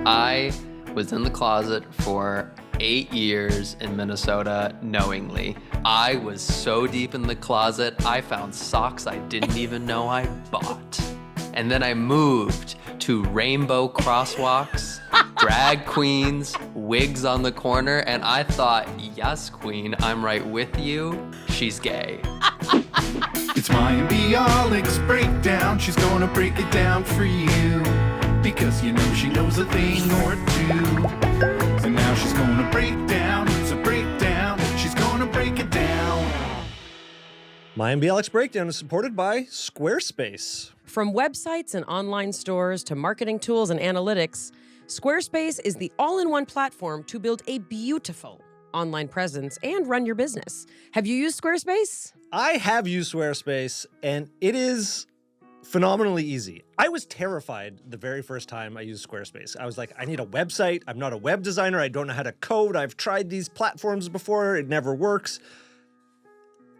I was in the closet for 8 years in Minnesota knowingly. I was so deep in the closet, I found socks I didn't even know I bought. And then I moved to rainbow crosswalks, drag queens, wigs on the corner, and I thought, yes, queen, I'm right with you. She's gay. It's Mayim Bialik's breakdown. She's gonna break it down for you, because you know she knows a thing or two. And now she's gonna break down. It's a breakdown. She's gonna break it down. Mayim Bialik's breakdown is supported by Squarespace. From websites and online stores to marketing tools and analytics, Squarespace is the all-in-one platform to build a beautiful online presence and run your business. Have you used Squarespace? I have used Squarespace, and it is phenomenally easy. I was terrified the very first time I used Squarespace. I was like, I need a website. I'm not a web designer. I don't know how to code. I've tried these platforms before. It never works.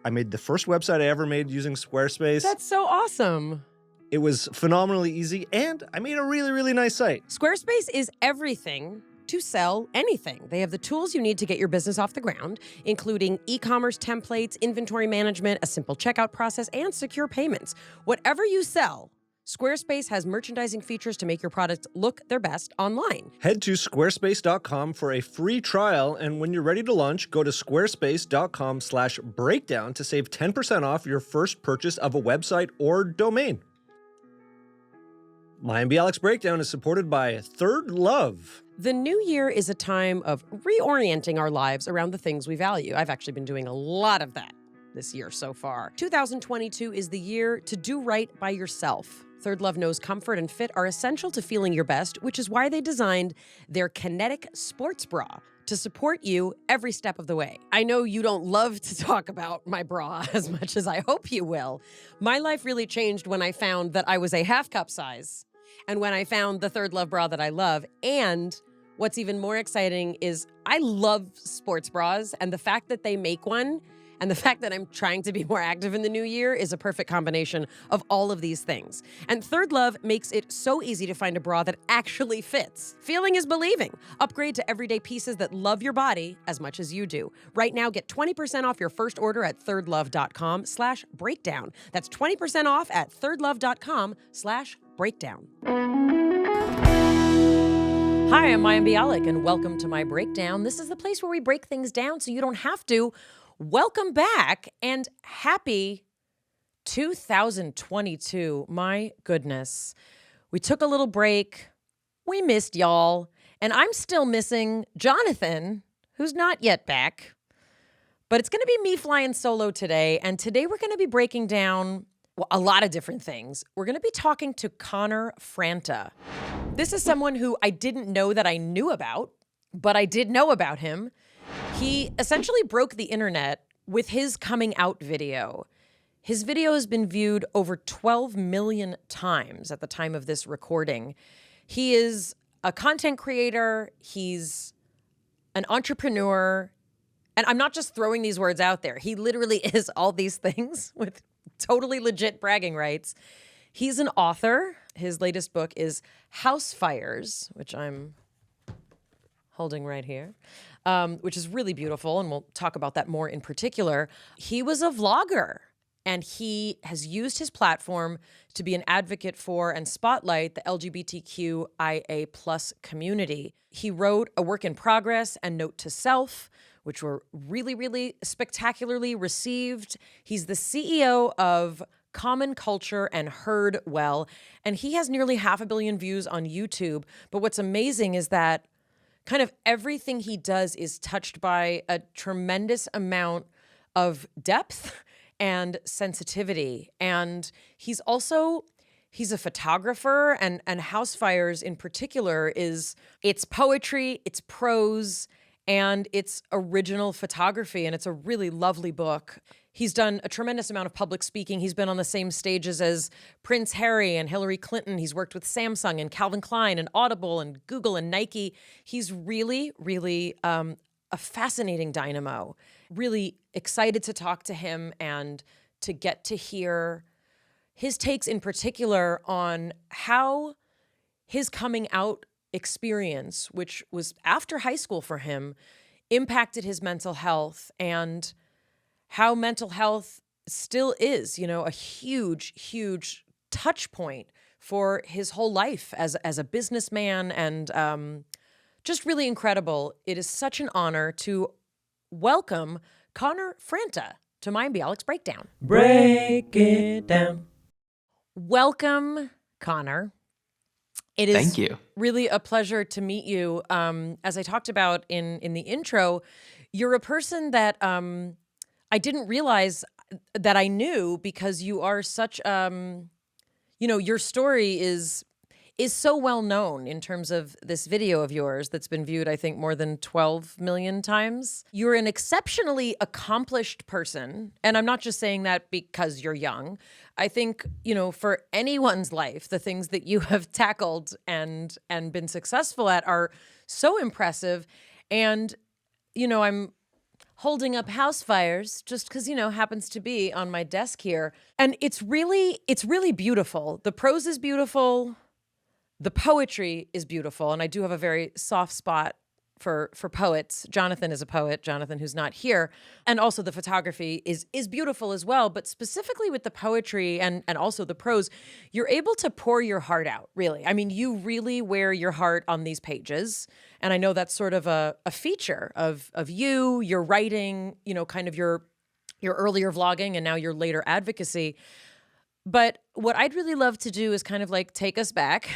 I made the first website I ever made using Squarespace. That's so awesome. It was phenomenally easy, and I made a really, really nice site. Squarespace is everything to sell anything. They have the tools you need to get your business off the ground, including e-commerce templates, inventory management, a simple checkout process, and secure payments. Whatever you sell, Squarespace has merchandising features to make your products look their best online. Head to squarespace.com for a free trial, and when you're ready to launch, go to squarespace.com/breakdown to save 10% off your first purchase of a website or domain. Mayim Bialik's breakdown is supported by Third Love. The new year is a time of reorienting our lives around the things we value. I've actually been doing a lot of that this year so far. 2022 is the year to do right by yourself. Third Love knows comfort and fit are essential to feeling your best, which is why they designed their Kinetic Sports Bra to support you every step of the way. I know you don't love to talk about my bra as much as I hope you will. My life really changed when I found that I was a half cup size, and when I found the Third Love bra that I love. And what's even more exciting is I love sports bras, and the fact that they make one and the fact that I'm trying to be more active in the new year is a perfect combination of all of these things. And Third Love makes it so easy to find a bra that actually fits. Feeling is believing. Upgrade to everyday pieces that love your body as much as you do. Right now, get 20% off your first order at thirdlove.com/breakdown. That's 20% off at thirdlove.com/breakdown. Hi, I'm Mayim Bialik, and welcome to my breakdown. This is the place where we break things down so you don't have to. Welcome back, and happy 2022. My goodness. We took a little break. We missed y'all, and I'm still missing Jonathan, who's not yet back. But it's going to be me flying solo today, and today we're going to be breaking down a lot of different things. We're going to be talking to Connor Franta. This is someone who I didn't know that I knew about, but I did know about him. He essentially broke the internet with his coming out video. His video has been viewed over 12 million times at the time of this recording. He is a content creator. He's an entrepreneur. And I'm not just throwing these words out there. He literally is all these things with totally legit bragging rights. He's an author. His latest book is House Fires, which I'm holding right here, which is really beautiful, and we'll talk about that more in particular. He was a vlogger, and he has used his platform to be an advocate for and spotlight the LGBTQIA plus community. He wrote A Work in Progress and Note to Self, which were really, really spectacularly received. He's the CEO of Common Culture and Heard Well, and he has nearly 500 million views on YouTube. But what's amazing is that kind of everything he does is touched by a tremendous amount of depth and sensitivity. And he's a photographer, and House Fires in particular it's poetry, it's prose, and it's original photography, and it's a really lovely book. He's done a tremendous amount of public speaking. He's been on the same stages as Prince Harry and Hillary Clinton. He's worked with Samsung and Calvin Klein and Audible and Google and Nike. He's really, really a fascinating dynamo. Really excited to talk to him and to get to hear his takes in particular on how his coming out experience, which was after high school for him, impacted his mental health, and how mental health still is, a huge, huge touch point for his whole life as a businessman, and just really incredible. It is such an honor to welcome Connor Franta to Mayim and Bialik's Breakdown. Break it down. Welcome, Connor. It is Thank you. Really a pleasure to meet you. As I talked about in the intro, you're a person that I didn't realize that I knew, because you are such, your story is so well known in terms of this video of yours that's been viewed, I think, more than 12 million times. You're an exceptionally accomplished person. And I'm not just saying that because you're young. I think, for anyone's life, the things that you have tackled and been successful at are so impressive. And, I'm holding up House Fires just because, happens to be on my desk here. And it's really beautiful. The prose is beautiful. The poetry is beautiful. And I do have a very soft spot for poets. Jonathan is a poet, Jonathan, who's not here. And also the photography is beautiful as well. But specifically with the poetry and also the prose, you're able to pour your heart out, really. I mean, you really wear your heart on these pages. And I know that's sort of a feature of you, your writing, kind of your earlier vlogging and now your later advocacy. But what I'd really love to do is kind of like take us back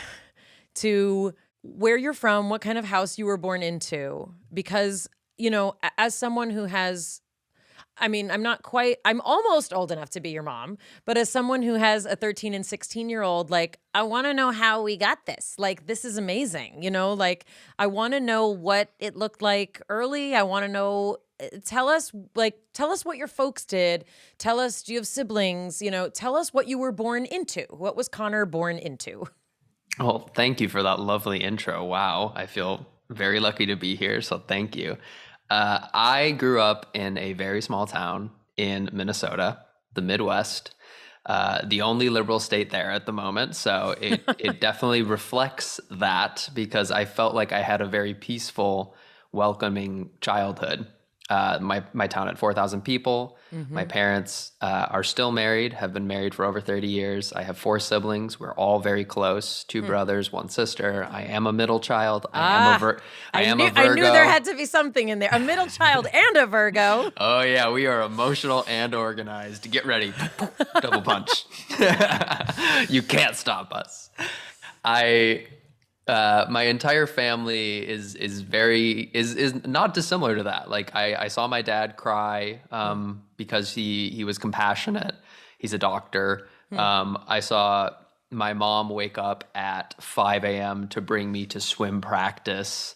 to where you're from, what kind of house you were born into. Because, as someone who has, I'm almost old enough to be your mom, but as someone who has a 13 and 16-year-old, I want to know how we got this. This is amazing. I want to know what it looked like early. I want to know, tell us what your folks did. Tell us, do you have siblings? Tell us what you were born into. What was Connor born into? Well, thank you for that lovely intro. Wow. I feel very lucky to be here. So thank you. I grew up in a very small town in Minnesota, the Midwest, the only liberal state there at the moment. So it definitely reflects that, because I felt like I had a very peaceful, welcoming childhood. My town had 4,000 people. Mm-hmm. My parents are still married, have been married for over 30 years. I have 4 siblings. We're all very close. 2 brothers, 1 sister. I am a middle child. I am a Virgo. I knew there had to be something in there. A middle child and a Virgo. Oh, yeah. We are emotional and organized. Get ready. Double punch. You can't stop us. My entire family is not dissimilar to that. I saw my dad cry because he was compassionate. He's a doctor. I saw my mom wake up at 5 a.m. to bring me to swim practice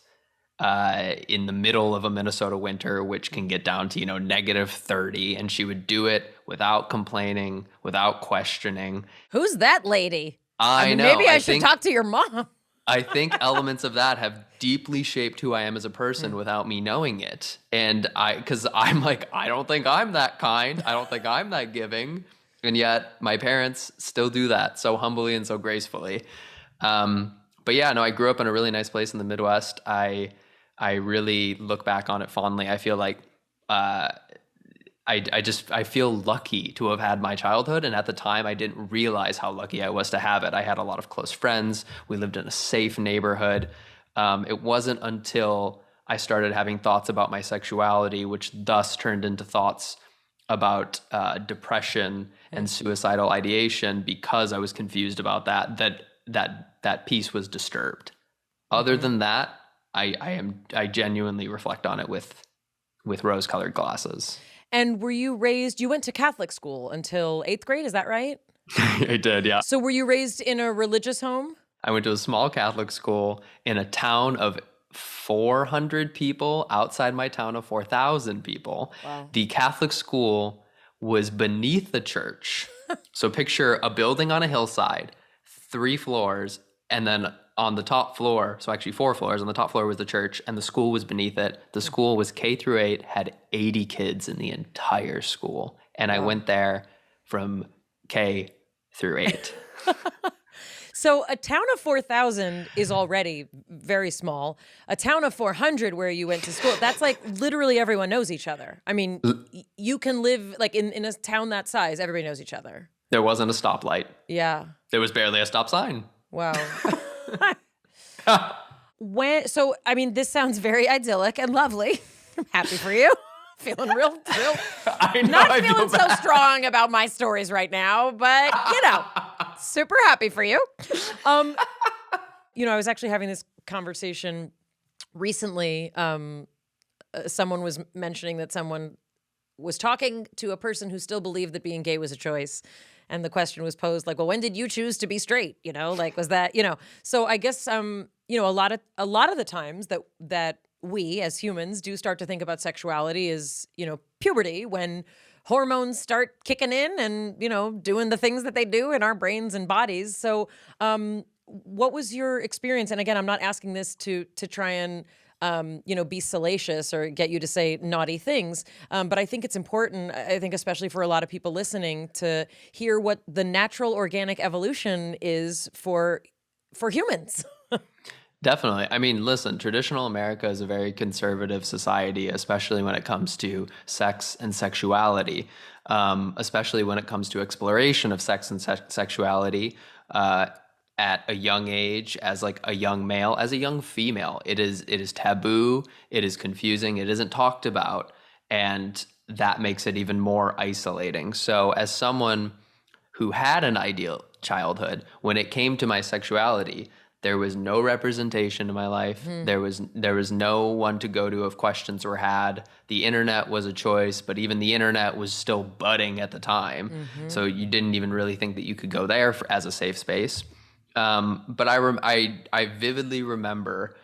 in the middle of a Minnesota winter, which can get down to -30, and she would do it without complaining, without questioning. Who's that lady? I know. Maybe I should talk to your mom. I think elements of that have deeply shaped who I am as a person without me knowing it. And because I'm like, I don't think I'm that kind. I don't think I'm that giving. And yet my parents still do that so humbly and so gracefully. But yeah, no, I grew up in a really nice place in the Midwest. I really look back on it fondly. I feel like I feel lucky to have had my childhood. And at the time, I didn't realize how lucky I was to have it. I had a lot of close friends. We lived in a safe neighborhood. It wasn't until I started having thoughts about my sexuality, which thus turned into thoughts about depression and suicidal ideation, because I was confused about that piece was disturbed. Other than that, I genuinely reflect on it with rose-colored glasses. And were you went to Catholic school until 8th grade, is that right? I did, yeah. So were you raised in a religious home? I went to a small Catholic school in a town of 400 people outside my town of 4,000 people. Wow. The Catholic school was beneath the church. So picture a building on a hillside, 3 floors, and then on the top floor, so actually 4 floors, on the top floor was the church, and the school was beneath it. The school was K through 8, had 80 kids in the entire school. And I went there from K through 8. So a town of 4,000 is already very small. A town of 400 where you went to school, that's like literally everyone knows each other. I mean, you can live like in a town that size, everybody knows each other. There wasn't a stoplight. Yeah. There was barely a stop sign. Wow. So, I mean, this sounds very idyllic and lovely. I'm happy for you. Feeling real I know, not feeling so strong about my stories right now, but super happy for you. I was actually having this conversation recently. Someone was mentioning that someone was talking to a person who still believed that being gay was a choice. And the question was posed like, well, when did you choose to be straight? Like, was that, so I guess, a lot of the times that we as humans do start to think about sexuality is, puberty, when hormones start kicking in and, doing the things that they do in our brains and bodies. So what was your experience? And again, I'm not asking this to try and, be salacious or get you to say naughty things. But I think it's important, I think especially for a lot of people listening, to hear what the natural organic evolution is for humans. Definitely. I mean, listen, traditional America is a very conservative society, especially when it comes to sex and sexuality, especially when it comes to exploration of sex and sexuality at a young age, as like a young male, as a young female. It is taboo, it is confusing, it isn't talked about, and that makes it even more isolating. So as someone who had an ideal childhood, when it came to my sexuality, there was no representation in my life. There was no one to go to if questions were had. The internet was a choice, but even the internet was still budding at the time. So you didn't even really think that you could go there as a safe space. But I vividly remember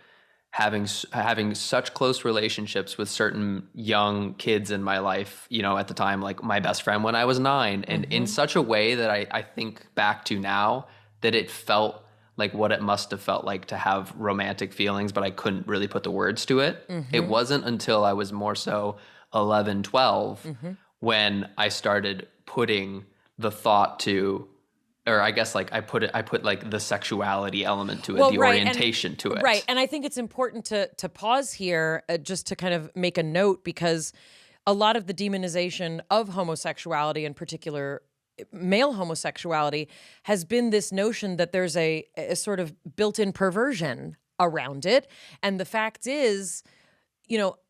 having such close relationships with certain young kids in my life, at the time, like my best friend when I was 9, and in such a way that I think back to now, that it felt like what it must have felt like to have romantic feelings, but I couldn't really put the words to it. It wasn't until I was more so 11, 12 when I started putting the thought to, or I guess like I put like the sexuality element to it, the orientation to it. Right. And I think it's important to pause here just to kind of make a note, because a lot of the demonization of homosexuality, in particular male homosexuality, has been this notion that there's a sort of built-in perversion around it. And the fact is,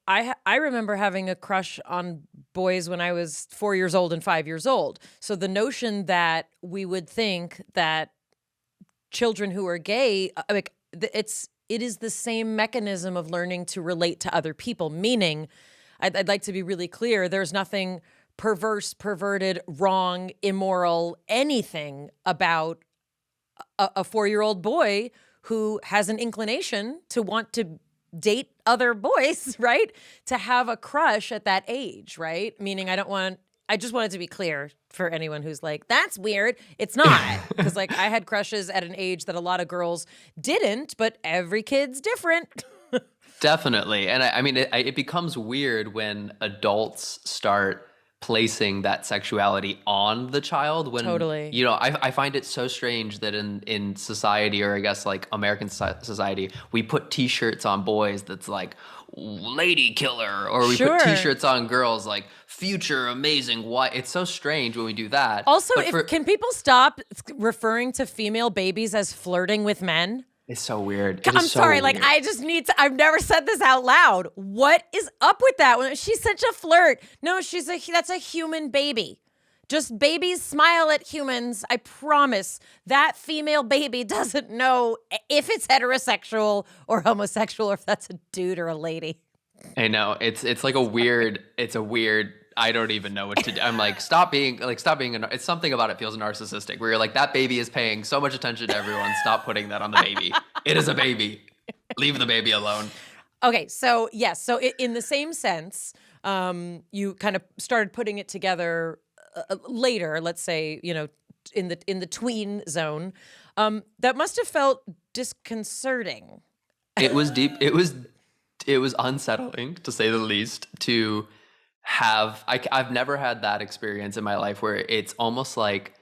I remember having a crush on boys when I was 4 years old and 5 years old. So the notion that we would think that children who are gay, it is the same mechanism of learning to relate to other people, meaning I'd like to be really clear, there's nothing perverse, perverted, wrong, immoral, anything about a 4-year-old boy who has an inclination to want to date other boys, right? To have a crush at that age, right? Meaning I just want it to be clear for anyone who's like, that's weird. It's not. Because like I had crushes at an age that a lot of girls didn't, but every kid's different. Definitely. And I mean, it becomes weird when adults start placing that sexuality on the child, when Totally. I find it so strange that in society, or I guess like American society, we put t-shirts on boys that's like lady killer, or we put t-shirts on girls like future amazing wife. It's so strange when we do that. Also, can people stop referring to female babies as flirting with men? It's so weird. I'm sorry, like I just need to, I've never said this out loud. What is up with that? She's such a flirt. No, that's a human baby. Just babies smile at humans. I promise that female baby doesn't know if it's heterosexual or homosexual, or if that's a dude or a lady. I know. It's like it's a weird, I don't even know what to do. I'm like, stop being, it's something about it feels narcissistic, where you're like, that baby is paying so much attention to everyone. Stop putting that on the baby. It is a baby. Leave the baby alone. Okay. So yes. So in the same sense, you kind of started putting it together later, let's say, in the tween zone. That must have felt disconcerting. It was deep. It was unsettling, to say the least, to have, I've never had that experience in my life where it's almost like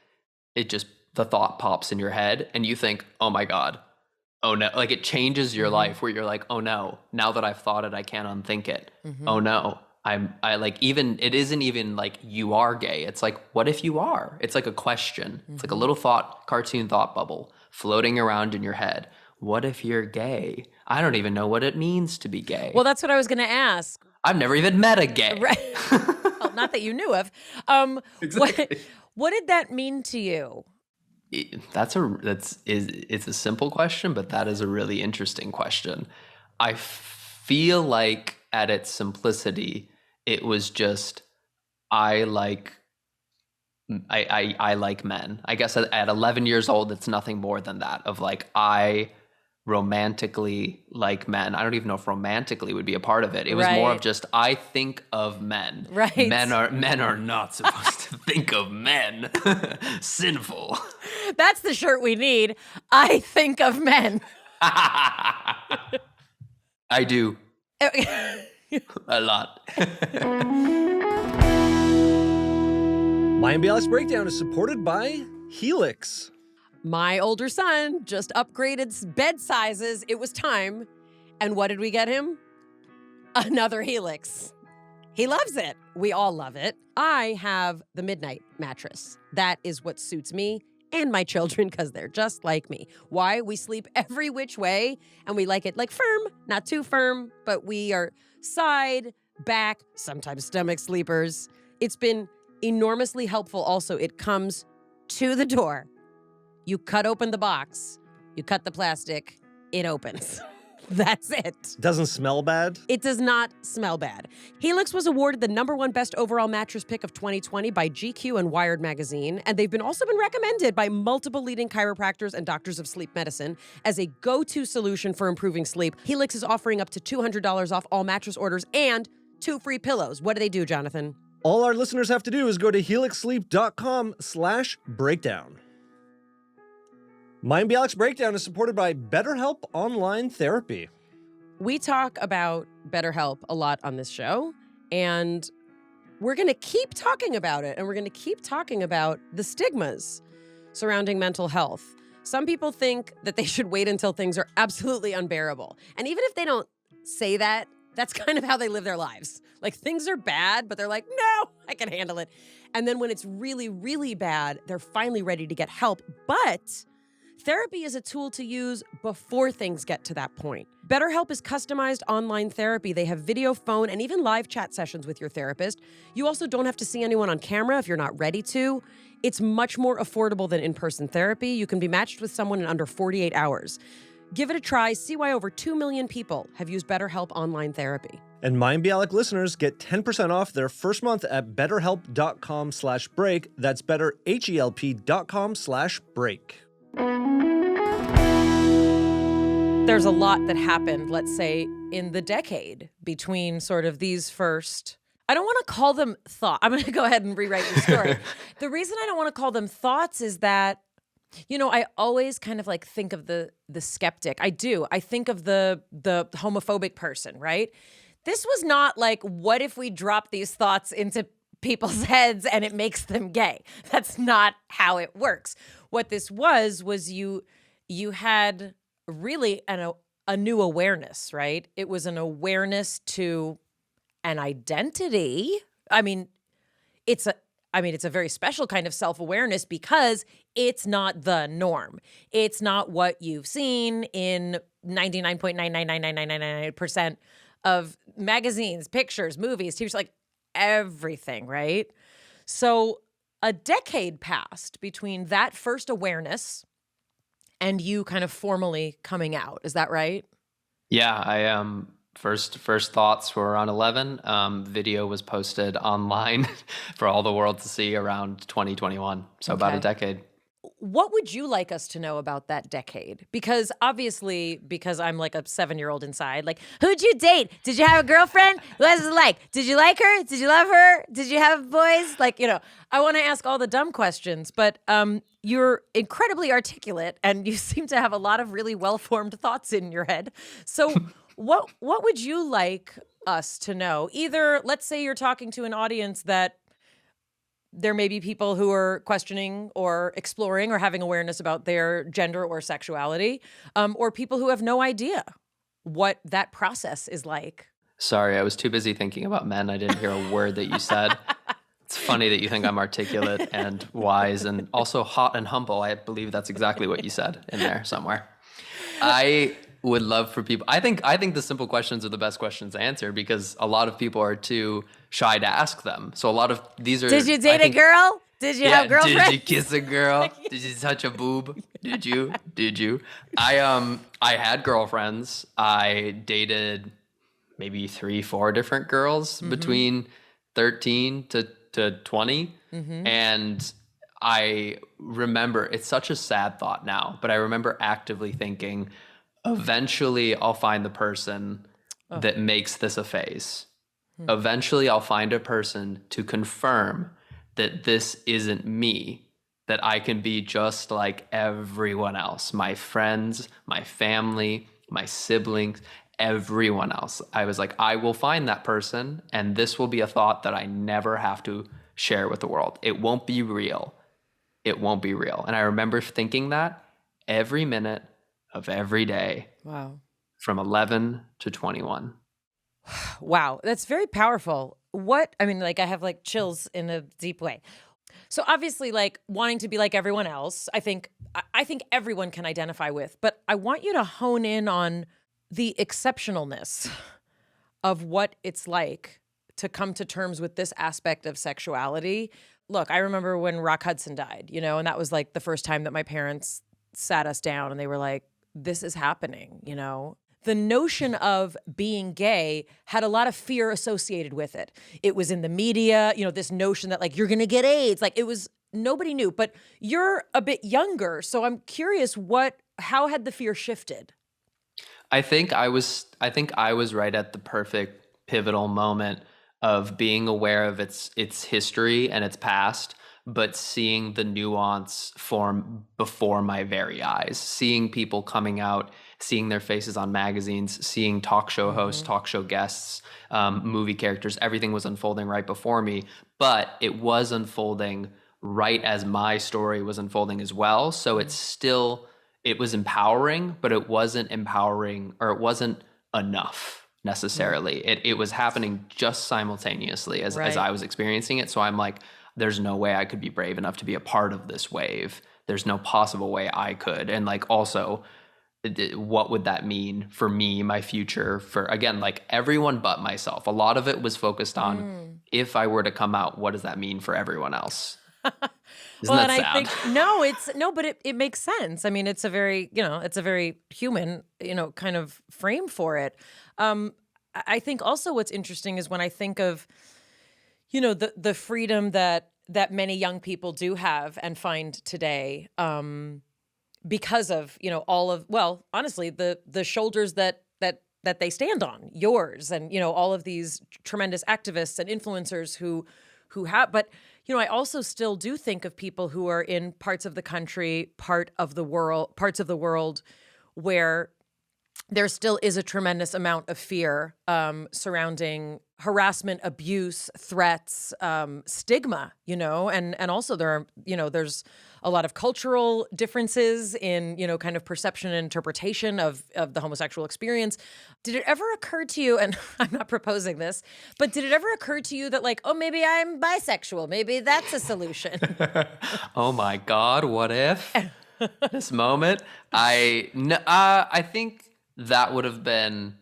it just the thought pops in your head and you think, oh my God, oh no. Like it changes your life where you're like, oh no, now that I've thought it, I can't unthink it. Oh no. I like even, it isn't even like you are gay. It's like, what if you are? It's like a question. It's like a little cartoon thought bubble floating around in your head. What if you're gay? I don't even know what it means to be gay. Well, that's what I was going to ask. I've never even met a gay. Right. Well, not that you knew of. Exactly. What did that mean to you? It's a simple question, but that is a really interesting question. I feel like at its simplicity, it was just I like men. I guess at 11 years old, it's nothing more than that. Of like I romantically like men. I don't even know if romantically would be a part of it. It was more of just I think of men. Right. Men are not supposed to think of men. Sinful. That's the shirt we need. I think of men. I do. A lot. Mayim Bialik's Breakdown is supported by Helix. My older son just upgraded bed sizes. It was time. And what did we get him? Another Helix. He loves it. We all love it. I have the Midnight mattress. That is what suits me and my children because they're just like me. Why? We sleep every which way and we like it like firm, not too firm, but we are side, back, sometimes stomach sleepers. It's been enormously helpful also. It comes to the door. You cut open the box, you cut the plastic, it opens. That's it. Doesn't smell bad? It does not smell bad. Helix was awarded the #1 best overall mattress pick of 2020 by GQ and Wired magazine, and they've also been recommended by multiple leading chiropractors and doctors of sleep medicine as a go-to solution for improving sleep. Helix is offering up to $200 off all mattress orders and 2 free pillows. What do they do, Jonathan? All our listeners have to do is go to helixsleep.com/breakdown. Mayim Bialik's Breakdown is supported by BetterHelp Online Therapy. We talk about BetterHelp a lot on this show, and we're going to keep talking about it, and we're going to keep talking about the stigmas surrounding mental health. Some people think that they should wait until things are absolutely unbearable. And even if they don't say that, that's kind of how they live their lives. Like things are bad, but they're like, no, I can handle it. And then when it's really, really bad, they're finally ready to get help. But therapy is a tool to use before things get to that point. BetterHelp is customized online therapy. They have video, phone, and even live chat sessions with your therapist. You also don't have to see anyone on camera if you're not ready to. It's much more affordable than in-person therapy. You can be matched with someone in under 48 hours. Give it a try. See why over 2 million people have used BetterHelp online therapy. And Mayim Bialik listeners get 10% off their first month at betterhelp.com/break. That's betterhelp.com/break. There's a lot that happened, let's say, in the decade between sort of these first, I don't want to call them thoughts. I'm going to go ahead and rewrite your story. The reason I don't want to call them thoughts is that, you know, I always kind of like think of the skeptic. I do. I think of the homophobic person, right? This was not like, what if we drop these thoughts into people's heads and it makes them gay? That's not how it works. What this was you had really a new awareness, right? It was an awareness to an identity. It's a very special kind of self-awareness because it's not the norm. It's not what you've seen in 99.9999999% of magazines, pictures, movies, TV shows, like everything, right? So a decade passed between that first awareness and you kind of formally coming out. Is that right? Yeah, I first thoughts were around 11. Video was posted online for all the world to see around 2021. So about a decade. What would you like us to know about that decade? Because obviously, because I'm like a 7-year-old inside, like, who'd you date? Did you have a girlfriend? What was it like? Did you like her? Did you love her? Did you have boys? Like, you know, I want to ask all the dumb questions, but you're incredibly articulate and you seem to have a lot of really well-formed thoughts in your head. So what would you like us to know? Either, let's say you're talking to an audience that there may be people who are questioning or exploring or having awareness about their gender or sexuality, or people who have no idea what that process is like. Sorry, I was too busy thinking about men. I didn't hear a word that you said. It's funny that you think I'm articulate and wise and also hot and humble. I believe that's exactly what you said in there somewhere. I would love for people. I think the simple questions are the best questions to answer because a lot of people are too shy to ask them. So a lot of these are. Did you date a girl? Did you have girlfriends? Did you kiss a girl? Did you touch a boob? Did you? I had girlfriends. I dated maybe 3-4 different girls between 13 to 20. And I remember, it's such a sad thought now, but I remember actively thinking, eventually I'll find the person that makes this a phase. Eventually I'll find a person to confirm that this isn't me, that I can be just like everyone else, my friends, my family, my siblings, everyone else. I was like, I will find that person, and this will be a thought that I never have to share with the world. It won't be real. It won't be real. And I remember thinking that every minute of every day. Wow. From 11 to 21. Wow, that's very powerful. I have like chills in a deep way. So obviously, like wanting to be like everyone else, I think everyone can identify with, but I want you to hone in on the exceptionalness of what it's like to come to terms with this aspect of sexuality. Look, I remember when Rock Hudson died, and that was like the first time that my parents sat us down and they were like, this is happening, The notion of being gay had a lot of fear associated with it. It was in the media, this notion that like, you're going to get AIDS. Like nobody knew, but you're a bit younger. So I'm curious, how had the fear shifted? I think I was right at the perfect pivotal moment of being aware of its history and its past, but seeing the nuance form before my very eyes, seeing people coming out, seeing their faces on magazines, seeing talk show hosts, talk show guests, movie characters, everything was unfolding right before me, but it was unfolding right as my story was unfolding as well. So it was empowering, but it wasn't empowering, or it wasn't enough necessarily. It was happening just simultaneously as I was experiencing it. So I'm like, there's no way I could be brave enough to be a part of this wave. There's no possible way I could. And like, also, what would that mean for me, my future, for, again, like everyone but myself? A lot of it was focused on if I were to come out, what does that mean for everyone else? Isn't that sad? But it makes sense. I mean, it's a very human, kind of frame for it. I think also what's interesting is when I think of, the freedom that many young people do have and find today, because of, honestly, the shoulders that they stand on, yours, and, all of these tremendous activists and influencers who have, but, I also still do think of people who are in parts of the country, parts of the world where there still is a tremendous amount of fear surrounding harassment, abuse, threats, stigma, and also there's a lot of cultural differences in, kind of perception and interpretation of the homosexual experience. Did it ever occur to you, and I'm not proposing this, but did it ever occur to you that like, oh, maybe I'm bisexual, maybe that's a solution? Oh my God, what if? This moment? I think that would have been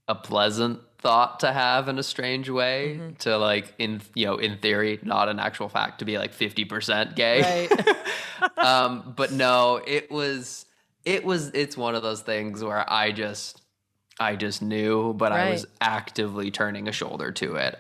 a pleasant thought to have in a strange way, to like, in theory, not an actual fact, to be like 50% gay. Right. But no, it's one of those things where I just knew, but I was actively turning a shoulder to it.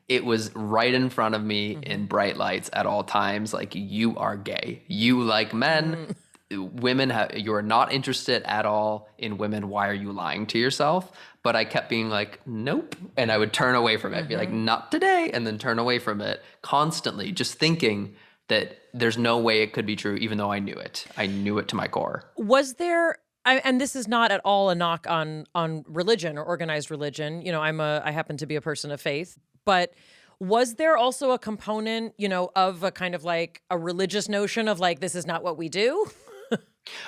It was right in front of me in bright lights at all times. Like, you are gay. You like men. Women you are not interested at all in women. Why are you lying to yourself? But I kept being like, nope. And I would turn away from it, be like, not today. And then turn away from it constantly, just thinking that there's no way it could be true, even though I knew it. I knew it to my core. Was there, and this is not at all a knock on religion or organized religion. I happen to be a person of faith, but Was there also a component, of a kind of like a religious notion of like, this is not what we do?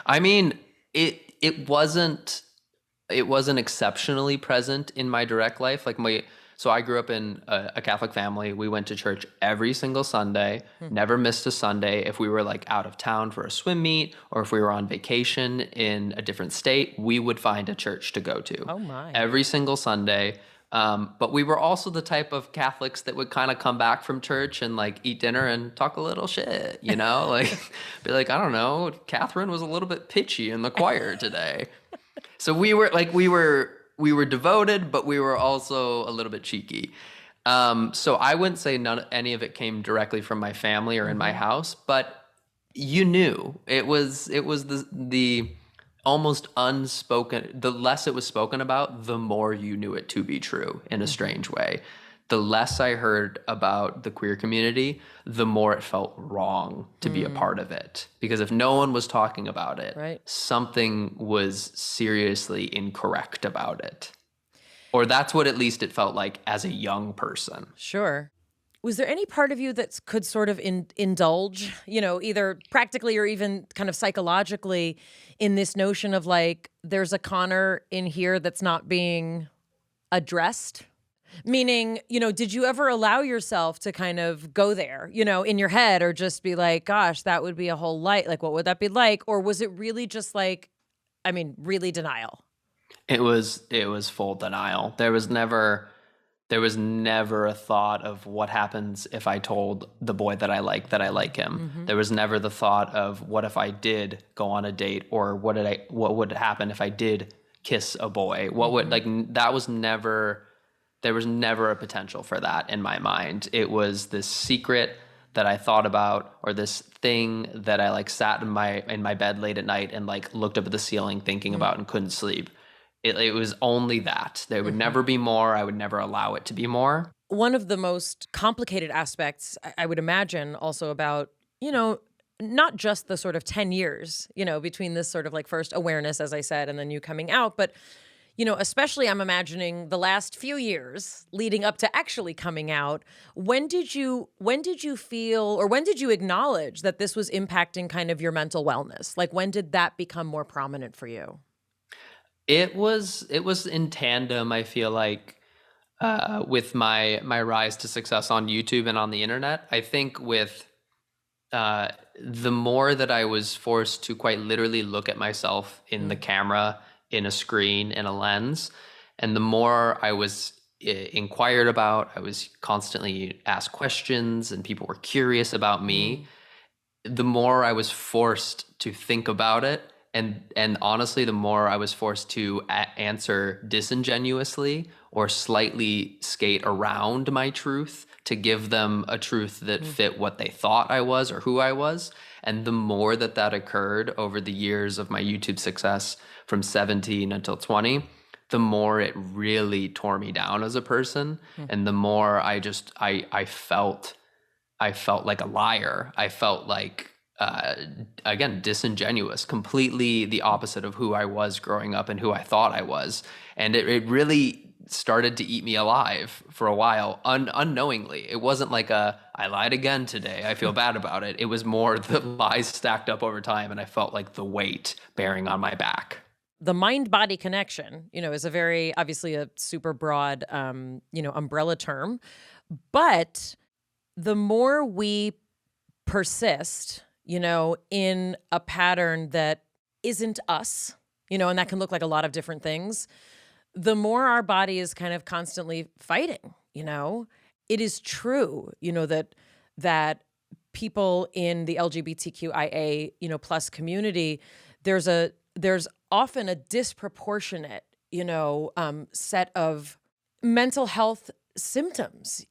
I mean, it wasn't exceptionally present in my direct life. So I grew up in a Catholic family. We went to church every single Sunday, never missed a Sunday. If we were like out of town for a swim meet or if we were on vacation in a different state, we would find a church to go to. Oh my. Every single Sunday. But we were also the type of Catholics that would kind of come back from church and like eat dinner and talk a little shit, like be like, I don't know, Catherine was a little bit pitchy in the choir today. So we were devoted, but we were also a little bit cheeky. So I wouldn't say any of it came directly from my family or in my house, but you knew it was the almost unspoken. The less it was spoken about, the more you knew it to be true in a strange way. The less I heard about the queer community, the more it felt wrong to be a part of it. Because if no one was talking about it, right, something was seriously incorrect about it. Or that's what at least it felt like as a young person. Sure. Was there any part of you that could sort of indulge, either practically or even kind of psychologically in this notion of like, there's a Connor in here that's not being addressed? Meaning, did you ever allow yourself to kind of go there, in your head, or just be like, gosh, that would be a whole life. Like, what would that be like? Or was it really just like, really denial? It was full denial. There was never a thought of what happens if I told the boy that I like him. Mm-hmm. There was never the thought of what if I did go on a date, or what would happen if I did kiss a boy? What would there was never a potential for that in my mind. It was this secret that I thought about, or this thing that I like sat in my bed late at night and like looked up at the ceiling thinking about and couldn't sleep. It was only that. There would never be more. I would never allow it to be more. One of the most complicated aspects, I would imagine, also about, not just the sort of 10 years, between this sort of like first awareness, as I said, and then you coming out, but, especially I'm imagining the last few years leading up to actually coming out. When did you feel, or when did you acknowledge that this was impacting kind of your mental wellness? Like, when did that become more prominent for you? It was in tandem, I feel like, with my rise to success on YouTube and on the internet. I think with the more that I was forced to quite literally look at myself in the camera, in a screen, in a lens, and the more I was inquired about, I was constantly asked questions and people were curious about me, the more I was forced to think about it. And honestly, the more I was forced to answer disingenuously or slightly skate around my truth to give them a truth that fit what they thought I was or who I was. And the more that occurred over the years of my YouTube success from 17 until 20, the more it really tore me down as a person. And the more I felt like a liar. I felt like, again, disingenuous, completely the opposite of who I was growing up and who I thought I was. And it really started to eat me alive for a while, unknowingly. It wasn't like I lied again today, I feel bad about it. It was more the lies stacked up over time, and I felt like the weight bearing on my back. The mind-body connection, is obviously a super broad, umbrella term. But the more we persist, in a pattern that isn't us, and that can look like a lot of different things, the more our body is kind of constantly fighting, It is true, that people in the LGBTQIA, plus community, there's often a disproportionate, set of mental health symptoms,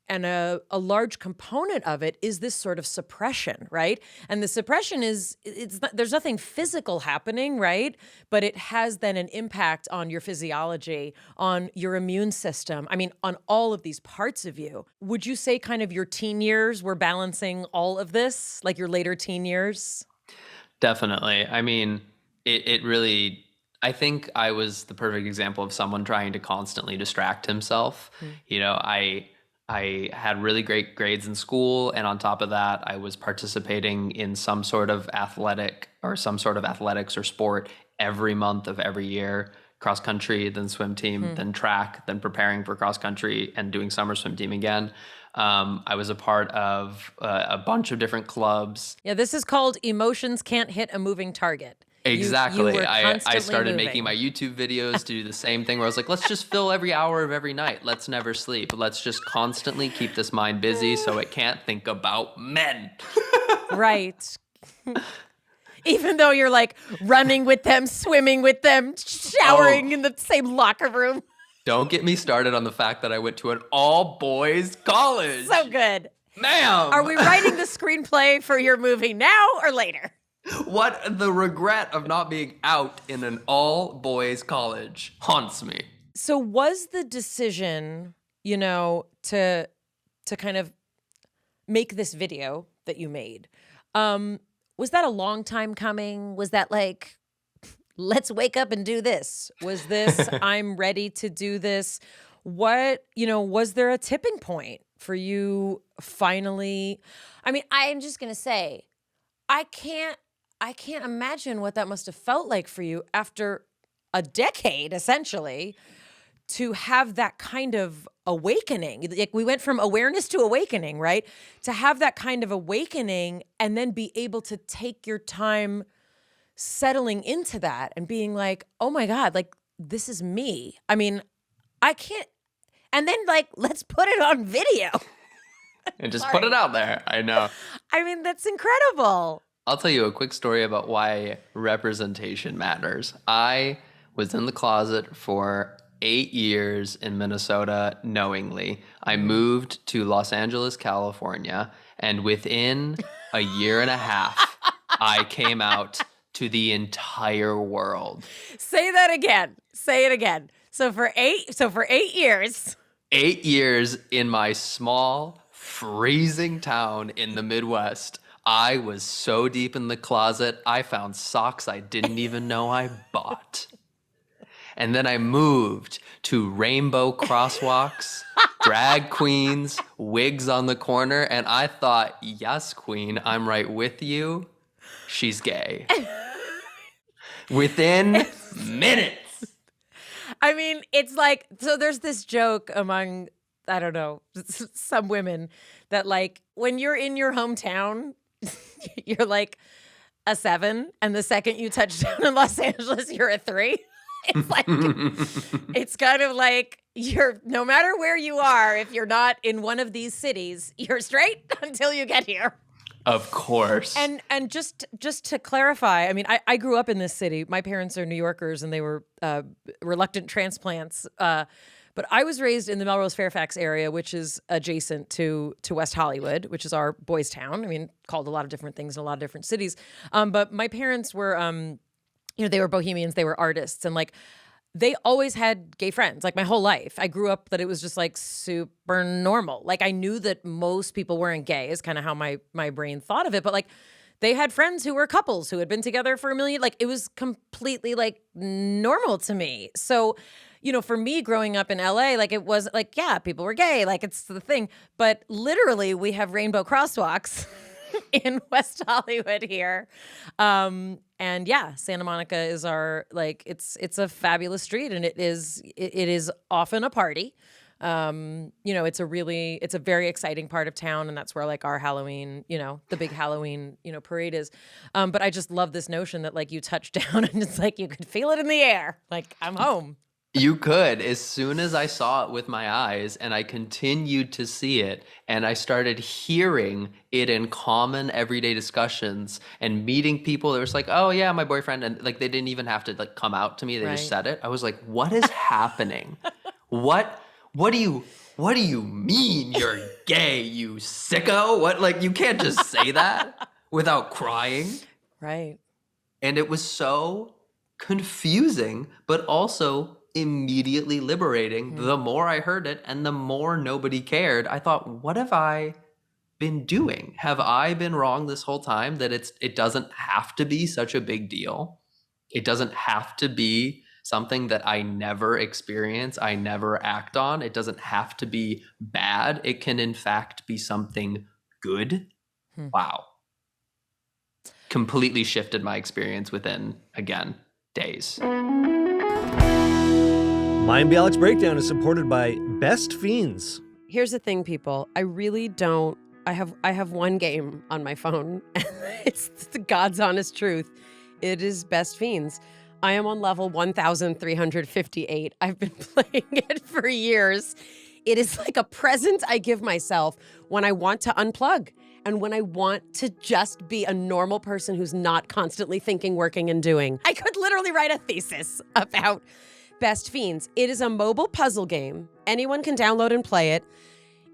and a large component of it is this sort of suppression, right? And the suppression there's nothing physical happening, right? But it has then an impact on your physiology, on your immune system. On all of these parts of you. Would you say kind of your teen years were balancing all of this, like your later teen years? Definitely. It really, I think I was the perfect example of someone trying to constantly distract himself. You know, I had really great grades in school, and on top of that, I was participating in some sort of athletic or some sort of athletics or sport every month of every year. Cross country, then swim team, then track, then preparing for cross country and doing summer swim team again. I was a part of a bunch of different clubs. Yeah, this is called emotions can't hit a moving target. Exactly. You were I constantly started moving. making my YouTube videos to do the same thing where I was like, let's just fill every hour of every night. Let's never sleep. Let's just constantly keep this mind busy so it can't think about men. Right. Even though you're like running with them, swimming with them, showering in the same locker room. Don't get me started on the fact that I went to an all-boys college. So good. Ma'am. Are we writing the screenplay for your movie now or later? What the regret of not being out in an all-boys college haunts me. So was the decision, you know, to kind of make this video that you made, was that a long time coming? Was that like, let's wake up and do this? Was this, I'm ready to do this? What, you know, was there a tipping point for you finally? I mean, I'm just going to say, I can't imagine what that must have felt like for you after a decade, essentially, to have that kind of awakening. Like we went from awareness to awakening, right? To have that kind of awakening and then be able to take your time settling into that and being like, oh my God, like this is me. I mean, I can't. And then like, let's put it on video. And just put it out there. I know. I mean, that's incredible. I'll tell you a quick story about why representation matters. I was in the closet for 8 years in Minnesota knowingly. I moved to Los Angeles, California, and within a year and a half, I came out to the entire world. Say that again. Say it again. So for 8 years. 8 years in my small, freezing town in the Midwest. I was so deep in the closet, I found socks I didn't even know I bought. And then I moved to rainbow crosswalks, drag queens, wigs on the corner, and I thought, yes, queen, I'm right with you. She's gay. Within minutes. I mean, it's like, so there's this joke among, I don't know, some women that like, when you're in your hometown, you're like a 7, and the second you touch down in Los Angeles, you're a 3. It's like, it's kind of like you're, no matter where you are, if you're not in one of these cities, you're straight until you get here. Of course. And just to clarify, I mean, I grew up in this city. My parents are New Yorkers, and they were reluctant transplants. But I was raised in the Melrose Fairfax area, which is adjacent to West Hollywood, which is our boys' town. I mean, called a lot of different things in a lot of different cities. But my parents were, you know, they were bohemians, they were artists, and like they always had gay friends. Like my whole life, I grew up that it was just like super normal. Like I knew that most people weren't gay, is kind of how my brain thought of it. But like they had friends who were couples who had been together for a million. Like it was completely like normal to me. So, you know, for me growing up in LA, like it was like, yeah, people were gay, like it's the thing. But literally we have rainbow crosswalks in West Hollywood here. And yeah, Santa Monica is our, like, it's a fabulous street, and it is often a party. You know, it's a very exciting part of town, and that's where like our Halloween, you know, the big Halloween, you know, parade is. But I just love this notion that like you touch down and it's like you could feel it in the air. Like I'm home. You could. As soon as I saw it with my eyes, and I continued to see it, and I started hearing it in common everyday discussions and meeting people that was like, oh yeah, my boyfriend, and like they didn't even have to like come out to me, they just said it. I was like, what is happening? What do you mean you're gay, you sicko? What, like you can't just say that without crying. Right. And it was so confusing, but also immediately liberating. The more I heard it and the more nobody cared, I thought, what have I been doing? Have I been wrong this whole time that it doesn't have to be such a big deal? It doesn't have to be something that I never experience, I never act on. It doesn't have to be bad. It can, in fact, be something good. Wow. Completely shifted my experience within, again, days. Mayim Bialik's breakdown is supported by Best Fiends. Here's the thing, people. I really don't. I have one game on my phone. It's the God's honest truth. It is Best Fiends. I am on level 1,358. I've been playing it for years. It is like a present I give myself when I want to unplug and when I want to just be a normal person who's not constantly thinking, working, and doing. I could literally write a thesis about Best Fiends. It is a mobile puzzle game. Anyone can download and play it.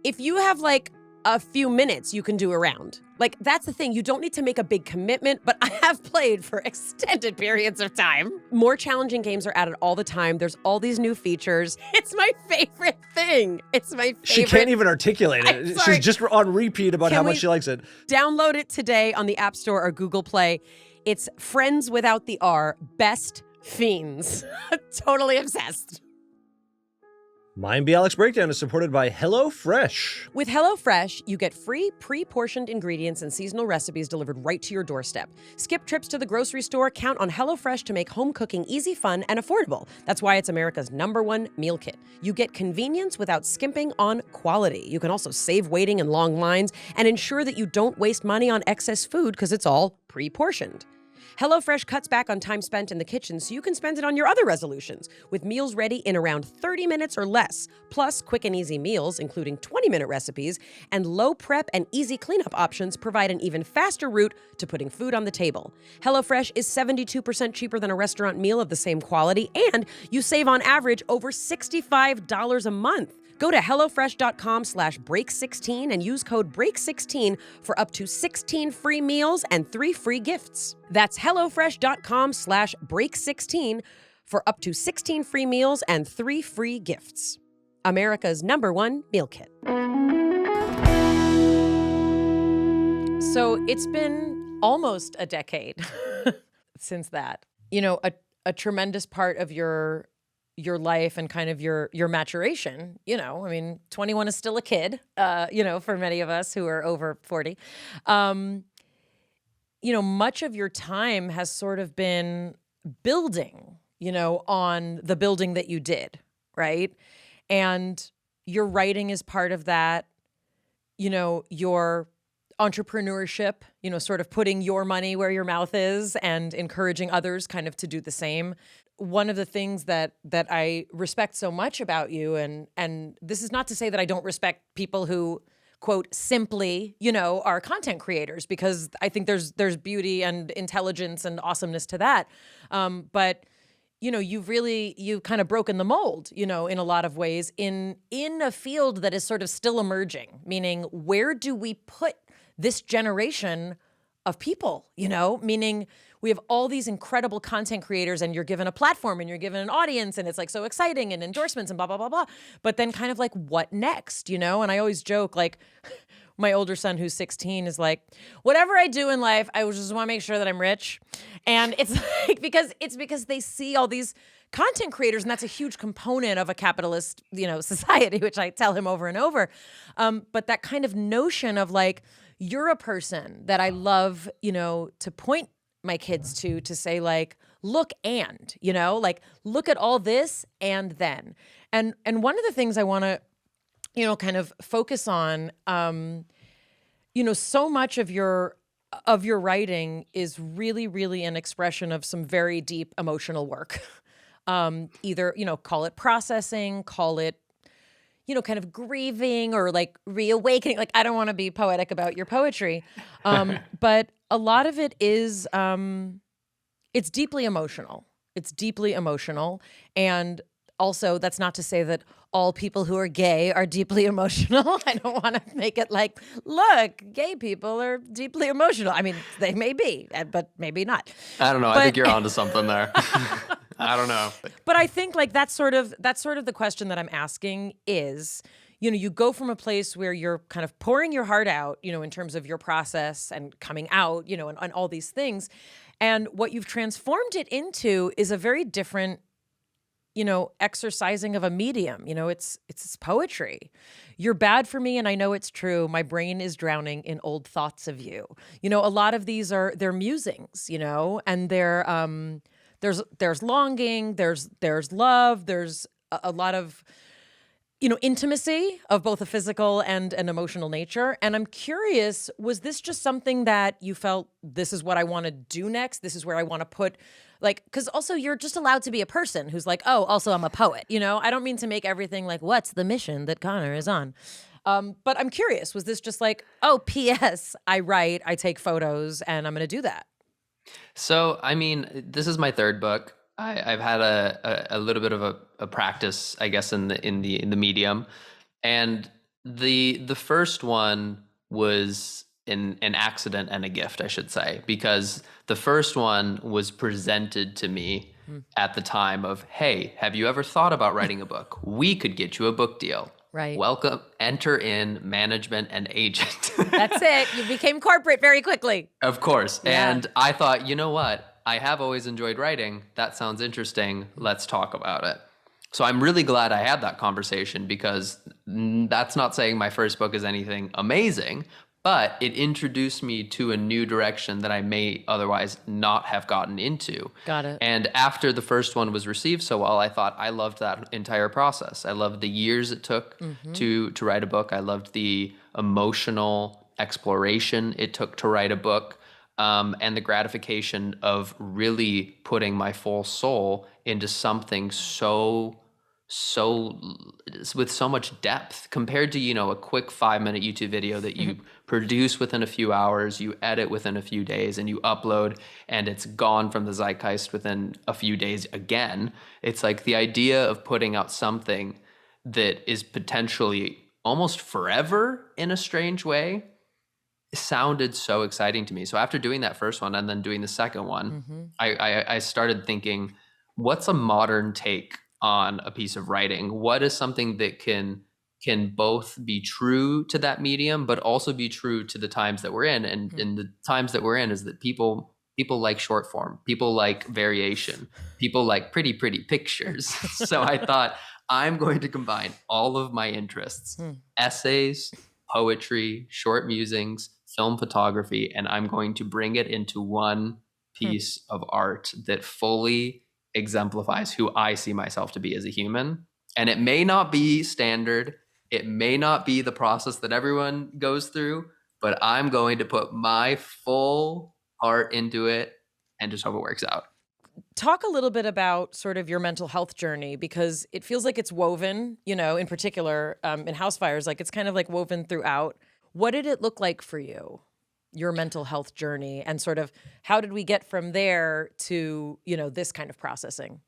If you have like a few minutes, you can do a round. Like, that's the thing. You don't need to make a big commitment, but I have played for extended periods of time. More challenging games are added all the time. There's all these new features. It's my favorite thing. It's my favorite. She can't even articulate it. She's just on repeat about how much she likes it. Download it today on the App Store or Google Play. It's Friends without the R, Best Fiends. Totally obsessed. Mayim Bialik's breakdown is supported by HelloFresh. With HelloFresh, you get free pre-portioned ingredients and seasonal recipes delivered right to your doorstep. Skip trips to the grocery store. Count on HelloFresh to make home cooking easy, fun, and affordable. That's why it's America's #1 meal kit. You get convenience without skimping on quality. You can also save waiting in long lines and ensure that you don't waste money on excess food because it's all pre-portioned. HelloFresh cuts back on time spent in the kitchen so you can spend it on your other resolutions, with meals ready in around 30 minutes or less, plus quick and easy meals, including 20-minute recipes, and low prep and easy cleanup options provide an even faster route to putting food on the table. HelloFresh is 72% cheaper than a restaurant meal of the same quality, and you save on average over $65 a month. Go to HelloFresh.com/break16 and use code BREAK16 for up to 16 free meals and 3 free gifts. That's HelloFresh.com/break16 for up to 16 free meals and 3 free gifts. America's #1 meal kit. So it's been almost a decade since that. You know, a tremendous part of your life and kind of your maturation, you know, I mean, 21 is still a kid, you know, for many of us who are over 40. You know, much of your time has sort of been building, you know, on the building that you did, right? And your writing is part of that, you know, your entrepreneurship, you know, sort of putting your money where your mouth is and encouraging others kind of to do the same. One of the things that I respect so much about you, and this is not to say that I don't respect people who, quote, simply, you know, are content creators, because I think there's beauty and intelligence and awesomeness to that. But, you know, you've kind of broken the mold, you know, in a lot of ways in a field that is sort of still emerging, meaning where do we put this generation of people, you know, meaning we have all these incredible content creators and you're given a platform and you're given an audience and it's like so exciting and endorsements and blah, blah, blah, blah. But then kind of like, what next, you know? And I always joke, like my older son who's 16 is like, whatever I do in life, I just want to make sure that I'm rich. And it's like, because they see all these content creators, and that's a huge component of a capitalist, you know, society, which I tell him over and over. But that kind of notion of like, you're a person that I love, you know, to point my kids to say like, look, and, you know, like, look at all this and then. And one of the things I want to, you know, kind of focus on, you know, so much of your writing is really, really an expression of some very deep emotional work. Either, you know, call it processing, call it, you know, kind of grieving or like reawakening. Like, I don't want to be poetic about your poetry. But a lot of it is, it's deeply emotional. It's deeply emotional. And also, that's not to say that all people who are gay are deeply emotional. I don't want to make it like, look, gay people are deeply emotional. I mean, they may be, but maybe not. I don't know. I think you're onto something there. I don't know. But I think like that's sort of the question that I'm asking is, you know, you go from a place where you're kind of pouring your heart out, you know, in terms of your process and coming out, you know, and all these things. And what you've transformed it into is a very different, exercising of a medium. It's poetry. You're bad for me, and I know it's true. My brain is drowning in old thoughts of you. A lot of these they're musings, and they're there's longing, there's love, there's a lot of intimacy of both a physical and an emotional nature. And I'm curious, was this just something that you felt, this is what I want to do next? This is where I want to put, because also you're just allowed to be a person who's like, oh, also I'm a poet. I don't mean to make everything like, what's the mission that Connor is on? But I'm curious, was this just like, oh, P.S., I write, I take photos, and I'm going to do that? So, this is my third book. I've had a little bit of a practice, I guess, in the medium, and the first one was an accident and a gift, I should say, because the first one was presented to me at the time of, hey, have you ever thought about writing a book? We could get you a book deal. Right. Welcome, enter in management and agent. That's it. You became corporate very quickly. Of course. Yeah. And I thought, you know what? I have always enjoyed writing. That sounds interesting. Let's talk about it. So I'm really glad I had that conversation, because that's not saying my first book is anything amazing, but it introduced me to a new direction that I may otherwise not have gotten into. Got it. And after the first one was received so well, I thought I loved that entire process. I loved the years it took to write a book. I loved the emotional exploration it took to write a book. And the gratification of really putting my full soul into something so with so much depth compared to, a quick 5-minute YouTube video that you produce within a few hours, you edit within a few days, and you upload, and it's gone from the zeitgeist within a few days again. It's like the idea of putting out something that is potentially almost forever in a strange way sounded so exciting to me. So after doing that first one and then doing the second one, I started thinking, what's a modern take on a piece of writing? What is something that can both be true to that medium, but also be true to the times that we're in? And in the times that we're in is that people like short form, people like variation, people like pretty pictures. So I thought, I'm going to combine all of my interests, essays, poetry, short musings, film photography, and I'm going to bring it into one piece of art that fully exemplifies who I see myself to be as a human. And it may not be standard, it may not be the process that everyone goes through, but I'm going to put my full heart into it and just hope it works out. Talk a little bit about sort of your mental health journey, because it feels like it's woven, in particular in House Fires, like it's kind of like woven throughout. What did it look like for you, your mental health journey, and sort of how did we get from there to, this kind of processing?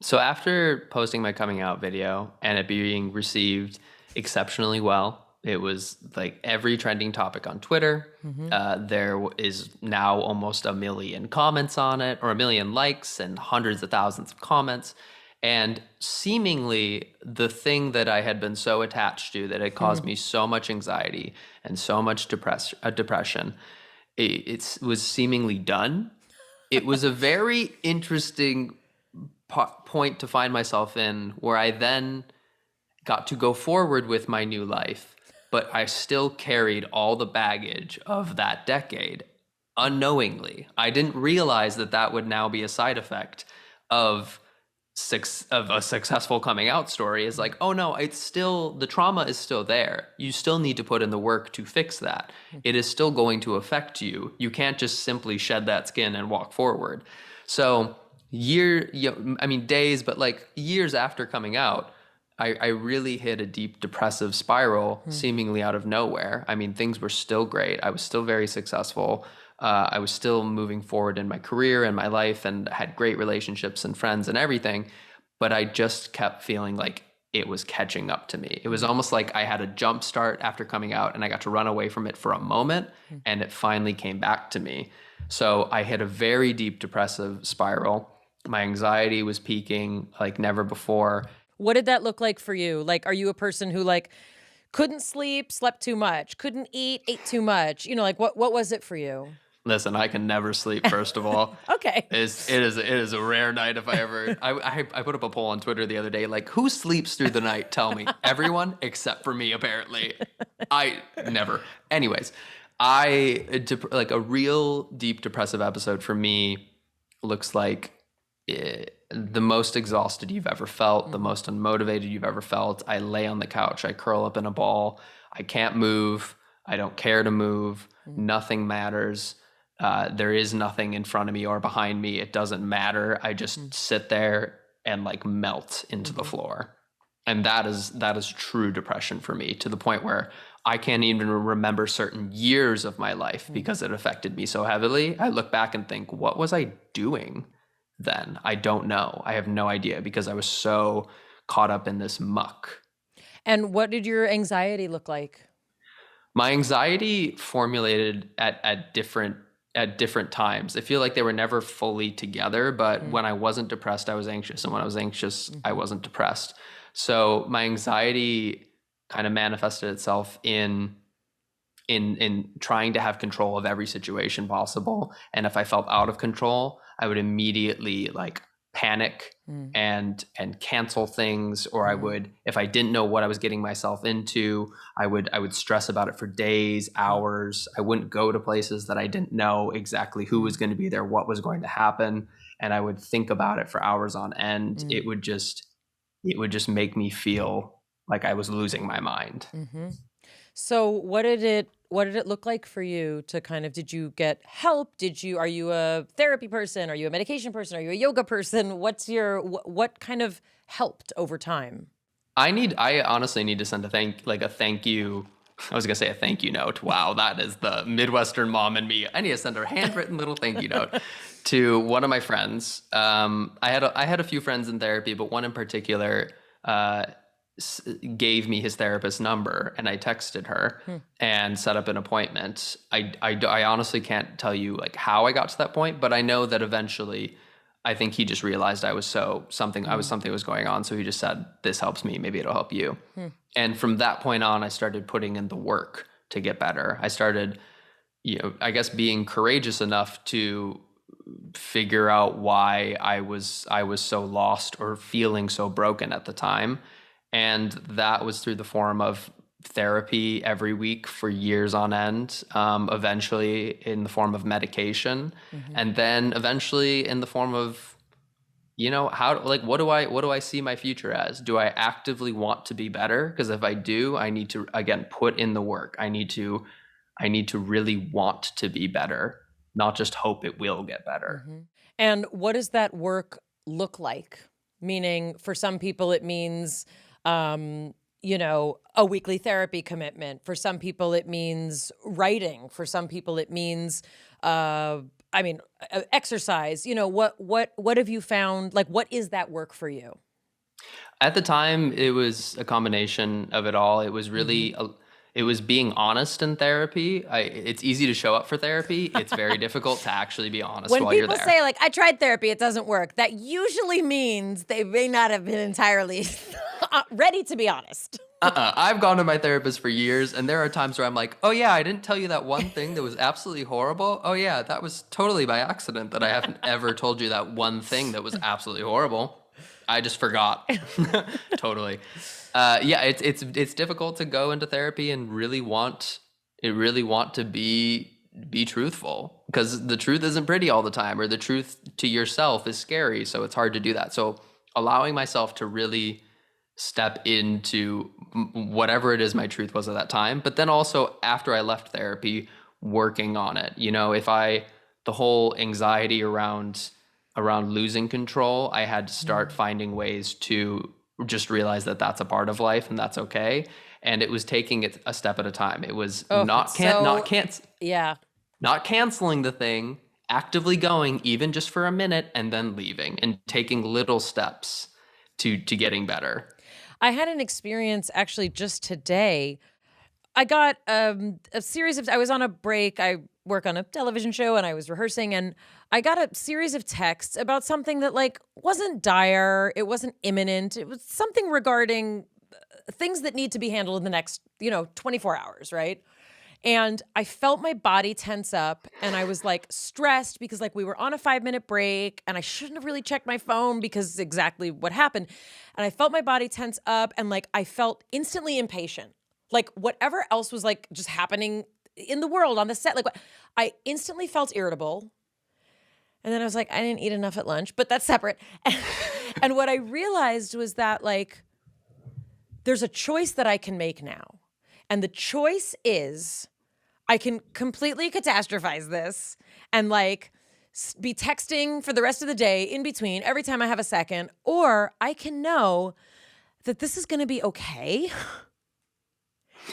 So after posting my coming out video and it being received exceptionally well, it was like every trending topic on Twitter. There is now almost 1 million comments on it, or 1 million likes and hundreds of thousands of comments. And seemingly the thing that I had been so attached to that had caused me so much anxiety and so much depression, it was seemingly done. It was a very interesting point to find myself in, where I then got to go forward with my new life, but I still carried all the baggage of that decade unknowingly. I didn't realize that would now be a side effect of a successful coming out story. Is like, oh no, it's still, the trauma is still there. You still need to put in the work to fix that. It is still going to affect you. You can't just simply shed that skin and walk forward. So days, but like years after coming out, I really hit a deep depressive spiral seemingly out of nowhere. Things were still great. I was still very successful. I was still moving forward in my career and my life, and had great relationships and friends and everything. But I just kept feeling like it was catching up to me. It was almost like I had a jump start after coming out, and I got to run away from it for a moment, and it finally came back to me. So I hit a very deep depressive spiral. My anxiety was peaking like never before. What did that look like for you? Like, are you a person who couldn't sleep, slept too much, couldn't eat, ate too much? What was it for you? Listen, I can never sleep, first of all. Okay. It is a rare night if I ever... I put up a poll on Twitter the other day, like, who sleeps through the night? Tell me. Everyone except for me, apparently. I never. Anyways, like a real deep depressive episode for me looks like the most exhausted you've ever felt, the most unmotivated you've ever felt. I lay on the couch, I curl up in a ball, I can't move, I don't care to move, nothing matters. There is nothing in front of me or behind me. It doesn't matter. I just sit there and like melt into the floor. And that is true depression for me, to the point where I can't even remember certain years of my life because it affected me so heavily. I look back and think, what was I doing then? I don't know. I have no idea, because I was so caught up in this muck. And what did your anxiety look like? My anxiety formulated at different times. I feel like they were never fully together, but when I wasn't depressed, I was anxious. And when I was anxious, I wasn't depressed. So my anxiety kind of manifested itself in trying to have control of every situation possible. And if I felt out of control, I would immediately like panic and cancel things, or I would, if I didn't know what I was getting myself into, I would stress about it for days, hours. I wouldn't go to places that I didn't know exactly who was going to be there, what was going to happen, and I would think about it for hours on end. It would just make me feel like I was losing my mind. So what did it look like for you to kind of, did you get help? Are you a therapy person? Are you a medication person? Are you a yoga person? What kind of helped over time? I honestly need to send a thank you. I was going to say a thank you note. Wow, that is the Midwestern mom in me. I need to send a handwritten little thank you note to one of my friends. I had a few friends in therapy, but one in particular gave me his therapist's number, and I texted her and set up an appointment. I honestly can't tell you like how I got to that point, but I know that eventually I think he just realized something was going on. So he just said, this helps me, maybe it'll help you. And from that point on, I started putting in the work to get better. I started, I guess, being courageous enough to figure out why I was so lost or feeling so broken at the time. And that was through the form of therapy every week for years on end, eventually in the form of medication, and then eventually in the form of, what do I see my future as? Do I actively want to be better? Because if I do, I need to, again, put in the work. I need to really want to be better, not just hope it will get better. And what does that work look like? Meaning, for some people, it means a weekly therapy commitment. For some people, it means writing. For some people, it means, exercise. What have you found? Like, what is that work for you? At the time, it was a combination of it all. It was really, it was being honest in therapy. It's easy to show up for therapy. It's very difficult to actually be honest while you're there. When people say, like, I tried therapy, it doesn't work, that usually means they may not have been entirely ready to be honest. I've gone to my therapist for years, and there are times where I'm like, oh yeah, I didn't tell you that one thing that was absolutely horrible. Oh yeah, that was totally by accident that I haven't ever told you that one thing that was absolutely horrible. I just forgot. Totally. It's difficult to go into therapy and really want to be truthful, because the truth isn't pretty all the time, or the truth to yourself is scary. So it's hard to do that. So allowing myself to really step into whatever it is my truth was at that time, but then also after I left therapy, working on it. The whole anxiety around losing control, I had to start finding ways to just realize that that's a part of life and that's okay. And it was taking it a step at a time. It was not canceling the thing, actively going even just for a minute and then leaving, and taking little steps to getting better. I had an experience actually just today. I got a series of, I was on a break. I work on a television show and I was rehearsing, and I got a series of texts about something that like wasn't dire. It wasn't imminent. It was something regarding things that need to be handled in the next, 24 hours. Right. And I felt my body tense up, and I was like stressed because like we were on a 5-minute break and I shouldn't have really checked my phone because exactly what happened. And I felt my body tense up, and like I felt instantly impatient. Like whatever else was like just happening in the world on the set, like I instantly felt irritable. And then I was like, I didn't eat enough at lunch, but that's separate. And what I realized was that like there's a choice that I can make now. And the choice is I can completely catastrophize this and like be texting for the rest of the day in between every time I have a second, or I can know that this is going to be okay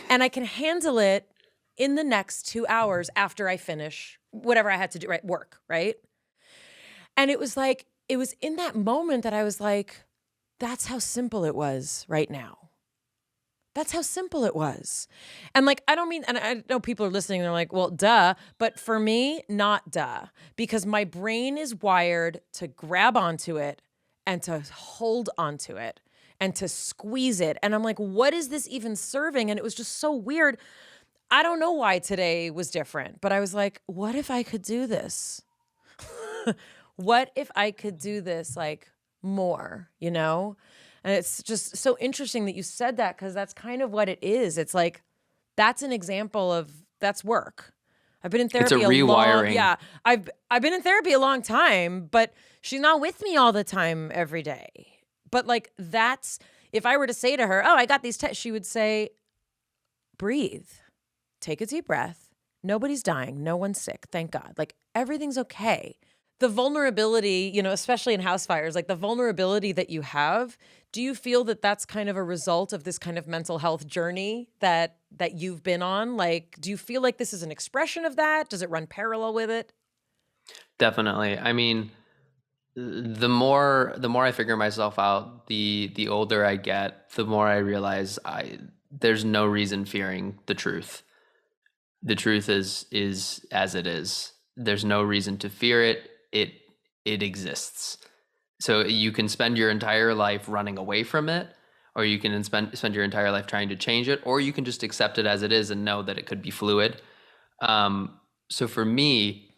and I can handle it in the next 2 hours after I finish whatever I had to do, right? Work, right? And it was like, it was in that moment that I was like, that's how simple it was right now. That's how simple it was. And like, I don't mean, and I know people are listening, they're like, well, duh. But for me, not duh. Because my brain is wired to grab onto it and to hold onto it and to squeeze it. And I'm like, what is this even serving? And it was just so weird. I don't know why today was different, but I was like, what if I could do this? What if I could do this like more, you know? And it's just so interesting that you said that, because that's kind of what it is. It's like, that's an example of, that's work. I've been in therapy It's a rewiring. Yeah, I've been in therapy a long time, but she's not with me all the time every day. But like, that's, if I were to say to her, oh, I got these tests, she would say, breathe, take a deep breath. Nobody's dying. No one's sick. Thank God. Like, everything's okay. The vulnerability, you know, especially in house fires, like the vulnerability that you have, do you feel that that's kind of a result of this kind of mental health journey that you've been on? Like, do you feel like this is an expression of that? Does it run parallel with it? Definitely. I mean, the more I figure myself out, the older I get, the more I realize there's no reason fearing the truth. The truth is as it is. There's no reason to fear it. It exists. So you can spend your entire life running away from it, or you can spend your entire life trying to change it, or you can just accept it as it is and know that it could be fluid. So for me,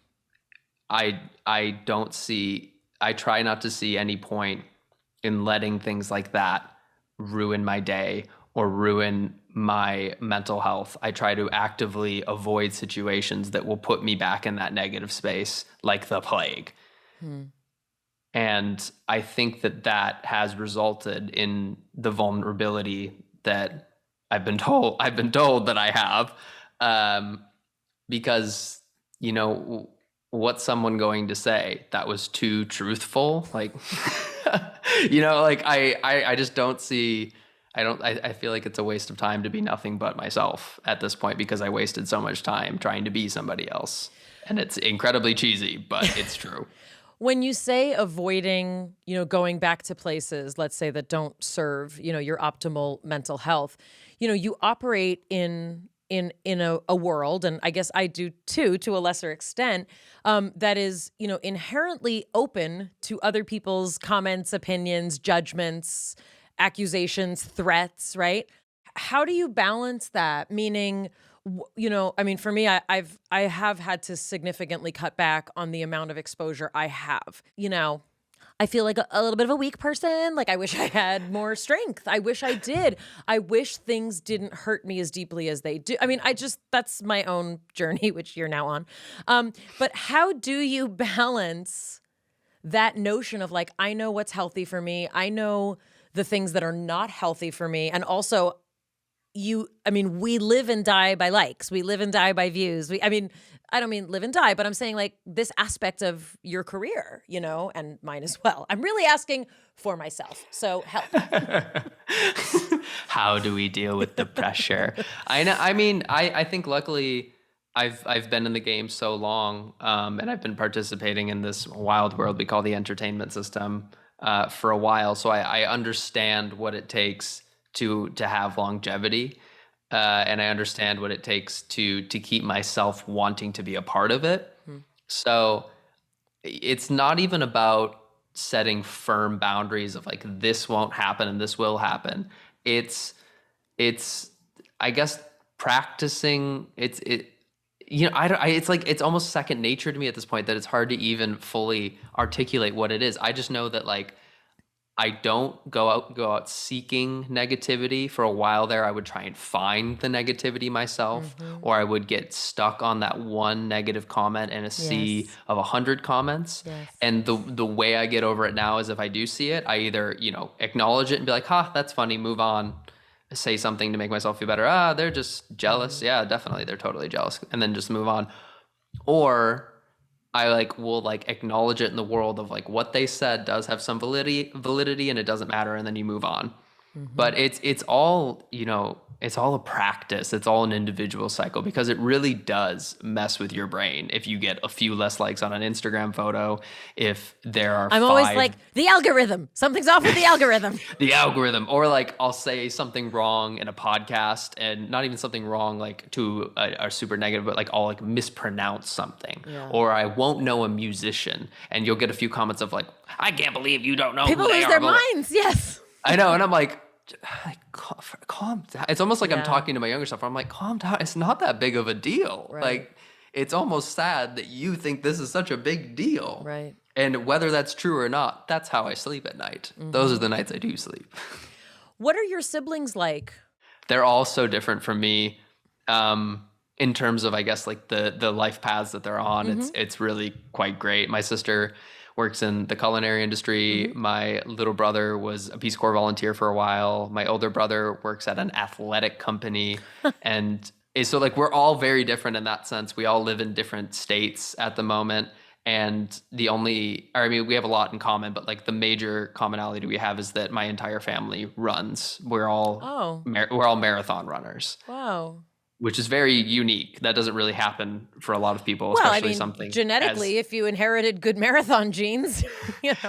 I try not to see any point in letting things like that ruin my day or ruin my mental health. I try to actively avoid situations that will put me back in that negative space, like the plague. And I think that has resulted in the vulnerability that I've been told that I have, because, you know, what's someone going to say? That was too truthful. Like, you know, like I just don't see, I feel like it's a waste of time to be nothing but myself at this point, because I wasted so much time trying to be somebody else. And it's incredibly cheesy, but it's true. When you say avoiding, you know, going back to places, let's say, that don't serve, you know, your optimal mental health, you know, you operate in a world, and I guess I do too, to a lesser extent, that is, you know, inherently open to other people's comments, opinions, judgments, accusations, threats, right? How do you balance that? Meaning, you know, I mean, for me, I have had to significantly cut back on the amount of exposure I have. You know, I feel like a little bit of a weak person. Like, I wish I had more strength. I wish I did. I wish things didn't hurt me as deeply as they do. I mean, that's my own journey, which you're now on. But how do you balance that notion of like, I know what's healthy for me. I know the things that are not healthy for me. And also, we live and die by likes. We live and die by views. I don't mean live and die, but I'm saying like this aspect of your career, you know, and mine as well. I'm really asking for myself. So help. How do we deal with the pressure? I know. I mean, I think luckily I've been in the game so long, and I've been participating in this wild world we call the entertainment system for a while. So I understand what it takes to have longevity, and I understand what it takes to keep myself wanting to be a part of it. So it's not even about setting firm boundaries of like, this won't happen and this will happen. It's I guess practicing it's almost second nature to me at this point that it's hard to even fully articulate what it is. I just know that like I don't go out seeking negativity. For a while there, I would try and find the negativity myself, or I would get stuck on that one negative comment in a sea of 100 comments. Yes. And the way I get over it now is if I do see it, I either, acknowledge it and be like, that's funny, move on, say something to make myself feel better. They're just jealous. Yeah, definitely. They're totally jealous. And then just move on. Or I will acknowledge it in the world of what they said does have some validity and it doesn't matter, and then you move on. But it's all it's all a practice. It's all an individual cycle, because it really does mess with your brain if you get a few less likes on an Instagram photo. If there are I'm always like, the algorithm. Something's off with the algorithm. The algorithm. Or I'll say something wrong in a podcast, and not even something wrong to a super negative, but I'll mispronounce something. Yeah. Or I won't know a musician, and you'll get a few comments of I can't believe you don't know People who they lose are. their minds. Yes. I know. And I'm calm down. It's almost like I'm talking to my younger self. I'm like, calm down. It's not that big of a deal. Right. It's almost sad that you think this is such a big deal. Right. And whether that's true or not, that's how I sleep at night. Those are the nights I do sleep. What are your siblings like? They're all so different from me, in terms of, I guess, the life paths that they're on. It's really quite great. My sister works in the culinary industry. My little brother was a Peace Corps volunteer for a while. My older brother works at an athletic company. And so we're all very different in that sense. We all live in different states at the moment. And we have a lot in common, but the major commonality we have is that my entire family runs. We're all marathon runners. Wow. Which is very unique. That doesn't really happen for a lot of people, especially something genetically, if you inherited good marathon genes,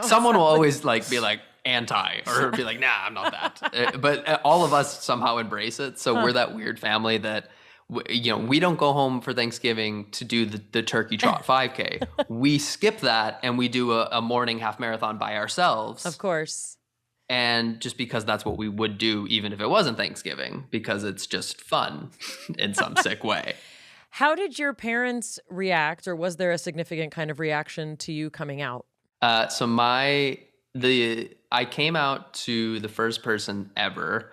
someone will always be anti, or be nah, I'm not that. But all of us somehow embrace it. So we're that weird family that, we don't go home for Thanksgiving to do the turkey trot 5K. We skip that and we do a morning half marathon by ourselves. Of course. And just because that's what we would do, even if it wasn't Thanksgiving, because it's just fun in some sick way. How did your parents react, or was there a significant kind of reaction to you coming out? So I came out to the first person ever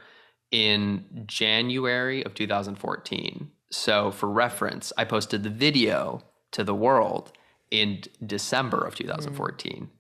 in January of 2014. So for reference, I posted the video to the world in December of 2014.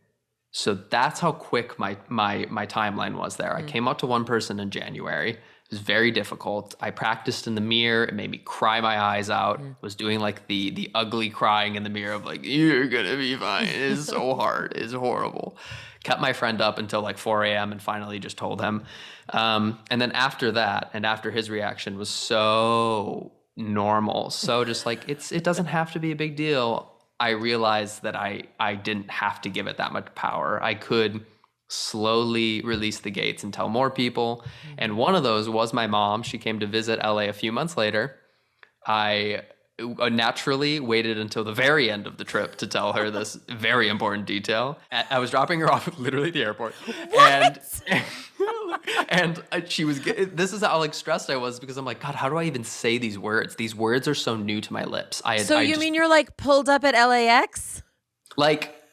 So that's how quick my timeline was there. I came out to one person in January. It was very difficult. I practiced in the mirror. It made me cry my eyes out. Was doing the ugly crying in the mirror of you're gonna be fine. It's so hard. It's horrible. Kept my friend up until 4 a.m. and finally just told him. And then after that, and after his reaction was so normal, so just it doesn't have to be a big deal. I realized that I didn't have to give it that much power. I could slowly release the gates and tell more people. And one of those was my mom. She came to visit LA a few months later. I naturally waited until the very end of the trip to tell her this very important detail. I was dropping her off literally at the airport. What? And she was, this is how stressed I was, because I'm God, how do I even say these words? These words are so new to my lips. Mean you're pulled up at LAX?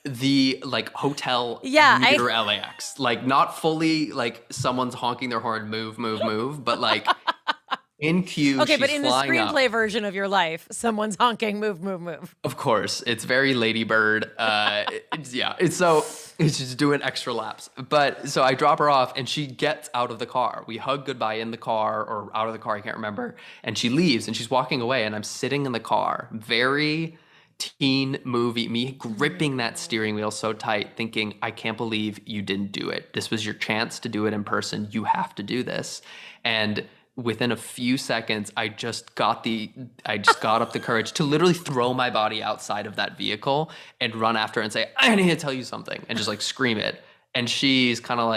The hotel near LAX. Not fully someone's honking their horn, move, but in queue. Okay, but in the screenplay up. Version of your life, someone's honking, move. Of course, it's very Lady Bird. It's just doing extra laps. But so I drop her off, and she gets out of the car. We hug goodbye in the car, or out of the car, I can't remember. And she leaves, and she's walking away, and I'm sitting in the car, very teen movie, me gripping that steering wheel so tight, thinking, I can't believe you didn't do it. This was your chance to do it in person. You have to do this. And within a few seconds, I just got up the courage to literally throw my body outside of that vehicle and run after her and say, I need to tell you something, and just scream it. And she's kind of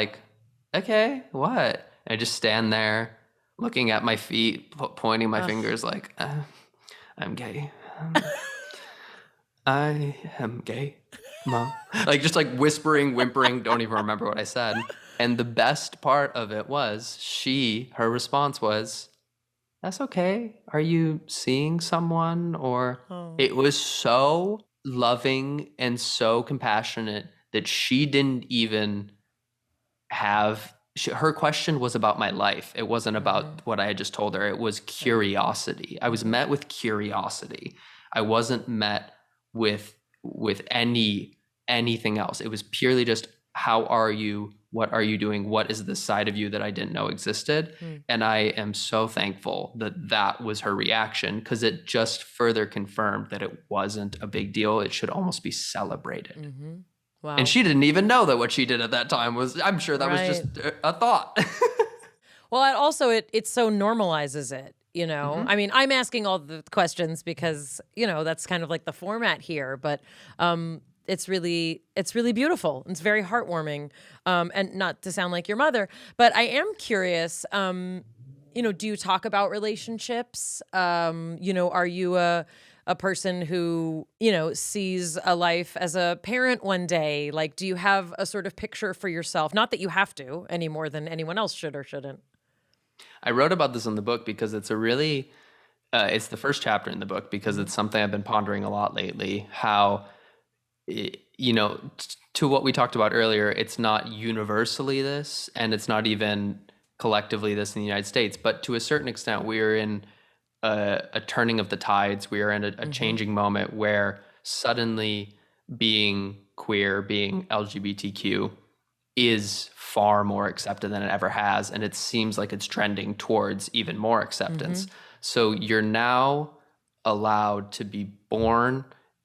okay, what? And I just stand there looking at my feet, pointing my fingers I'm gay. I am gay, Mom. Whispering, whimpering, don't even remember what I said. And the best part of it was her response was, that's okay. Are you seeing someone? Or Oh. it was so loving and so compassionate that she didn't even have, her question was about my life. It wasn't about what I had just told her. It was curiosity. I was met with curiosity. I wasn't met with anything else. It was purely just, how are you? What are you doing? What is this side of you that I didn't know existed? And I am so thankful that that was her reaction, because it just further confirmed that it wasn't a big deal. It should almost be celebrated. Wow. And she didn't even know that what she did at that time was, I'm sure that was just a thought. Well, and also it so normalizes it, you know? I mean, I'm asking all the questions because, you know, that's kind of like the format here, but it's really beautiful. It's very heartwarming. And not to sound like your mother, but I am curious, you know, do you talk about relationships? You know, are you a person who, you know, sees a life as a parent one day? Like, do you have a sort of picture for yourself? Not that you have to any more than anyone else should or shouldn't. I wrote about this in the book because it's a really, it's the first chapter in the book, because it's something I've been pondering a lot lately, how, you know, to what we talked about earlier, it's not universally this, and it's not even collectively this in the United States, but to a certain extent, we are in a turning of the tides. We are in a changing moment where suddenly being queer, being LGBTQ is far more accepted than it ever has. And it seems like it's trending towards even more acceptance. So you're now allowed to be born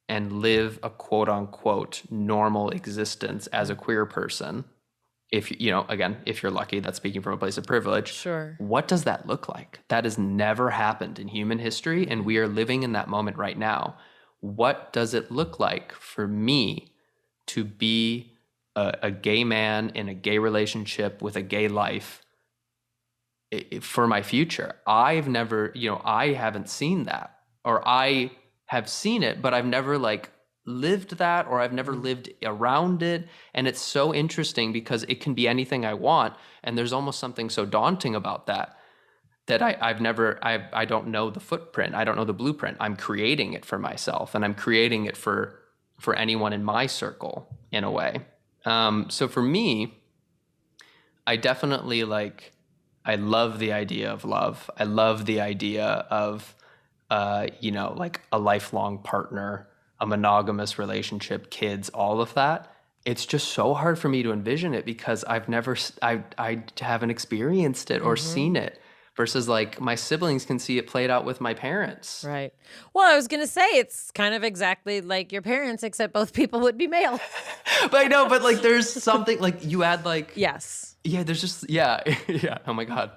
and live a quote unquote normal existence as a queer person. If, you know, again, if you're lucky, that's speaking from a place of privilege. Sure. What does that look like? That has never happened in human history, and we are living in that moment right now. What does it look like for me to be a gay man in a gay relationship with a gay life for my future? I've never, you know, I haven't seen that, or I have seen it, but I've never like lived that, or I've never lived around it. And it's so interesting because it can be anything I want. And there's almost something so daunting about that, that I don't know the footprint. I don't know the blueprint. I'm creating it for myself, and I'm creating it for anyone in my circle in a way. So for me, I definitely I love the idea of love. I love the idea of, you know, like a lifelong partner, a monogamous relationship, kids, all of that. It's just so hard for me to envision it because I haven't experienced it or seen it, versus like my siblings can see it played out with my parents. Right. Well, I was going to say it's kind of exactly like your parents, except both people would be male. But I know, but like there's something like you add like, Yes. yeah, there's just, yeah. Oh my God.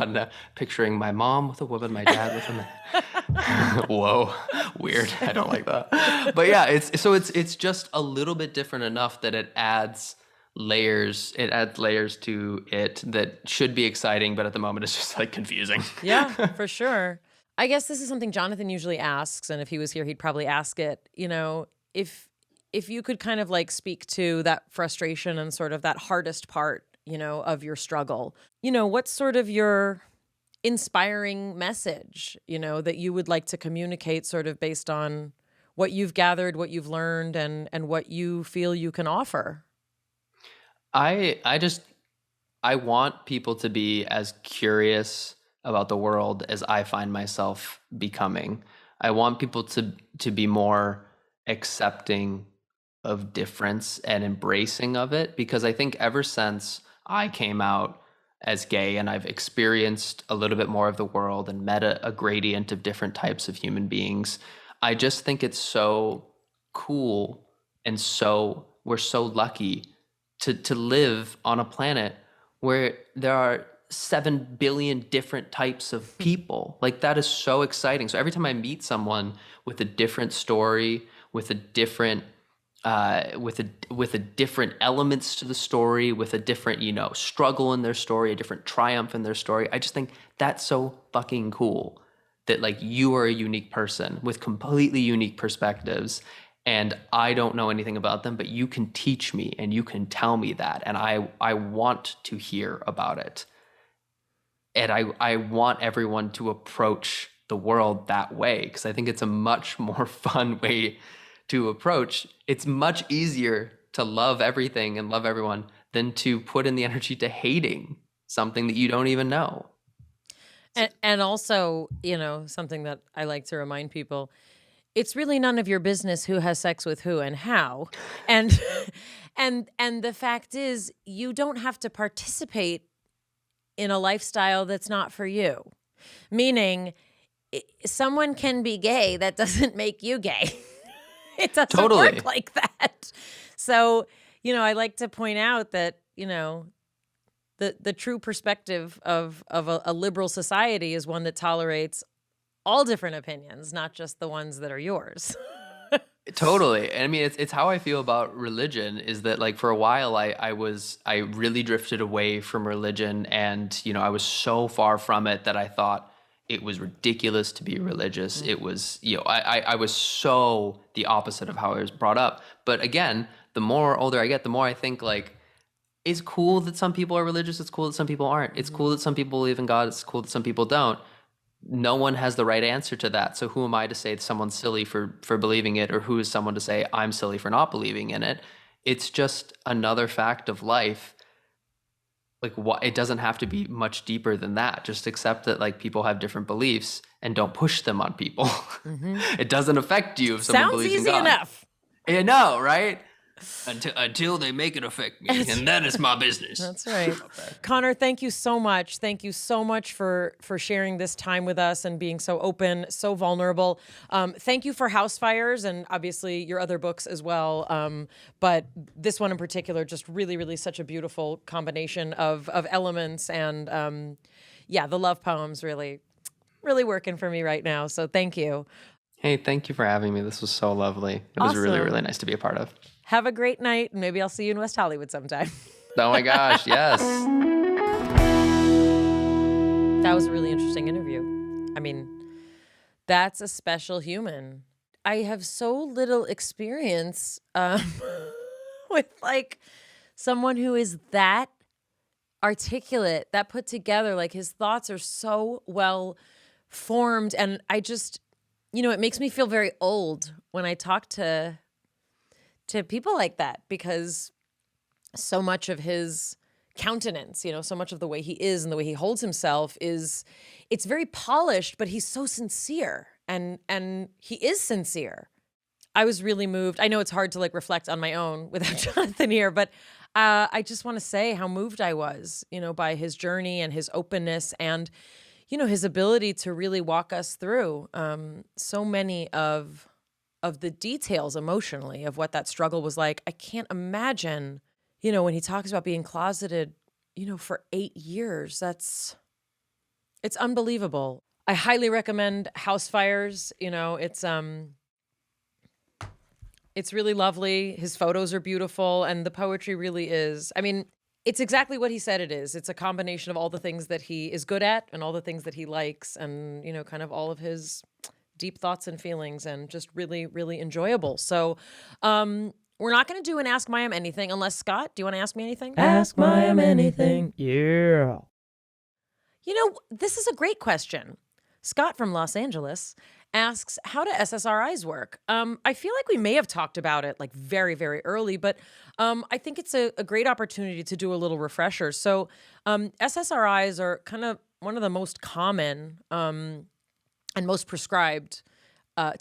Now, picturing my mom with a woman, my dad with a man. Whoa, weird. I don't like that. But yeah, it's just a little bit different enough that it adds layers. It adds layers to it that should be exciting, but at the moment it's just like confusing. Yeah, for sure. I guess this is something Jonathan usually asks, and if he was here, he'd probably ask it. You know, if you could kind of like speak to that frustration and sort of that hardest part, you know, of your struggle, you know, what's sort of your inspiring message, you know, that you would like to communicate sort of based on what you've gathered, what you've learned, and what you feel you can offer? I want people to be as curious about the world as I find myself becoming. I want people to be more accepting of difference and embracing of it, because I think ever since I came out as gay and I've experienced a little bit more of the world and met a gradient of different types of human beings, I just think it's so cool, and we're so lucky to live on a planet where there are 7 billion different types of people. Like, that is so exciting. So every time I meet someone with a different story, with a different with a different elements to the story, with a different, you know, struggle in their story, a different triumph in their story, I just think that's so fucking cool, that like you are a unique person with completely unique perspectives, and I don't know anything about them, but you can teach me and you can tell me that, and I want to hear about it. And I want everyone to approach the world that way, because I think it's a much more fun way to approach. It's much easier to love everything and love everyone than to put in the energy to hating something that you don't even know. And also, something that I like to remind people, it's really none of your business who has sex with who and how. And and the fact is, you don't have to participate in a lifestyle that's not for you. Meaning, someone can be gay, that doesn't make you gay. It doesn't work like that. So, I like to point out that, the true perspective of a liberal society is one that tolerates all different opinions, not just the ones that are yours. Totally. And I mean, it's how I feel about religion, is that like for a while I really drifted away from religion, and, I was so far from it that I thought it was ridiculous to be religious. It was, I was so the opposite of how I was brought up. But again, the more older I get, the more I think like, it's cool that some people are religious. It's cool that some people aren't. It's cool that some people believe in God. It's cool that some people don't. No one has the right answer to that. So who am I to say someone's silly for believing it, or who is someone to say I'm silly for not believing in it? It's just another fact of life. Like, it doesn't have to be much deeper than that. Just accept that like people have different beliefs and don't push them on people. Mm-hmm. It doesn't affect you if someone believes in God. Sounds easy enough. I know, right? Until they make it affect me, and that is my business. That's right. Connor, thank you so much. Thank you so much for sharing this time with us and being so open, so vulnerable. Thank you for House Fires, and obviously your other books as well. But this one in particular, just really, really such a beautiful combination of elements, and the love poems really, really working for me right now. So thank you. Hey, thank you for having me. This was so lovely. It was really, really nice to be a part of. Have a great night, and maybe I'll see you in West Hollywood sometime. Oh my gosh, yes. That was a really interesting interview. I mean, that's a special human. I have so little experience with like someone who is that articulate, that put together. Like, his thoughts are so well formed, and I just, it makes me feel very old when I talk to people like that, because so much of his countenance, so much of the way he is and the way he holds himself it's very polished, but he's so sincere, and he is sincere. I was really moved. I know it's hard to like reflect on my own without Jonathan here, but I just want to say how moved I was, by his journey and his openness, and his ability to really walk us through so many of the details emotionally of what that struggle was like. I can't imagine, when he talks about being closeted, for 8 years, it's unbelievable. I highly recommend House Fires. It's really lovely. His photos are beautiful, and the poetry really is. I mean, it's exactly what he said it is. It's a combination of all the things that he is good at and all the things that he likes, and, kind of all of his deep thoughts and feelings, and just really, really enjoyable. So we're not going to do an Ask Mayim Anything unless, Scott, do you want to ask me anything? Ask Mayim Anything. Yeah. This is a great question. Scott from Los Angeles asks, how do SSRIs work? I feel like we may have talked about it like very, very early, but I think it's a great opportunity to do a little refresher. So SSRIs are kind of one of the most common and most prescribed,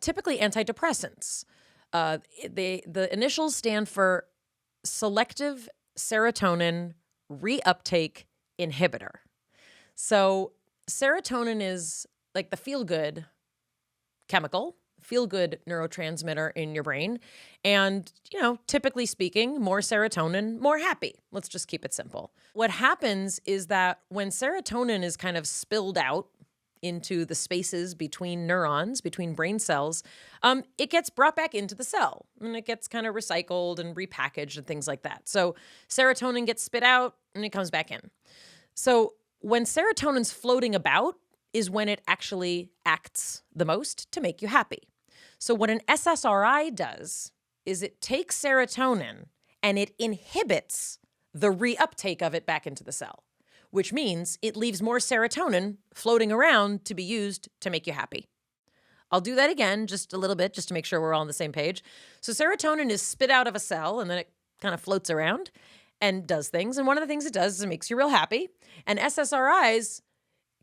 typically antidepressants. The initials stand for selective serotonin reuptake inhibitor. So serotonin is like the feel-good chemical, feel-good neurotransmitter in your brain. And, typically speaking, more serotonin, more happy. Let's just keep it simple. What happens is that when serotonin is kind of spilled out into the spaces between neurons, between brain cells, it gets brought back into the cell, and it gets kind of recycled and repackaged and things like that. So serotonin gets spit out and it comes back in. So when serotonin's floating about is when it actually acts the most to make you happy. So what an SSRI does is it takes serotonin and it inhibits the reuptake of it back into the cell, which means it leaves more serotonin floating around to be used to make you happy. I'll do that again just a little bit just to make sure we're all on the same page. So serotonin is spit out of a cell and then it kind of floats around and does things. And one of the things it does is it makes you real happy. And SSRIs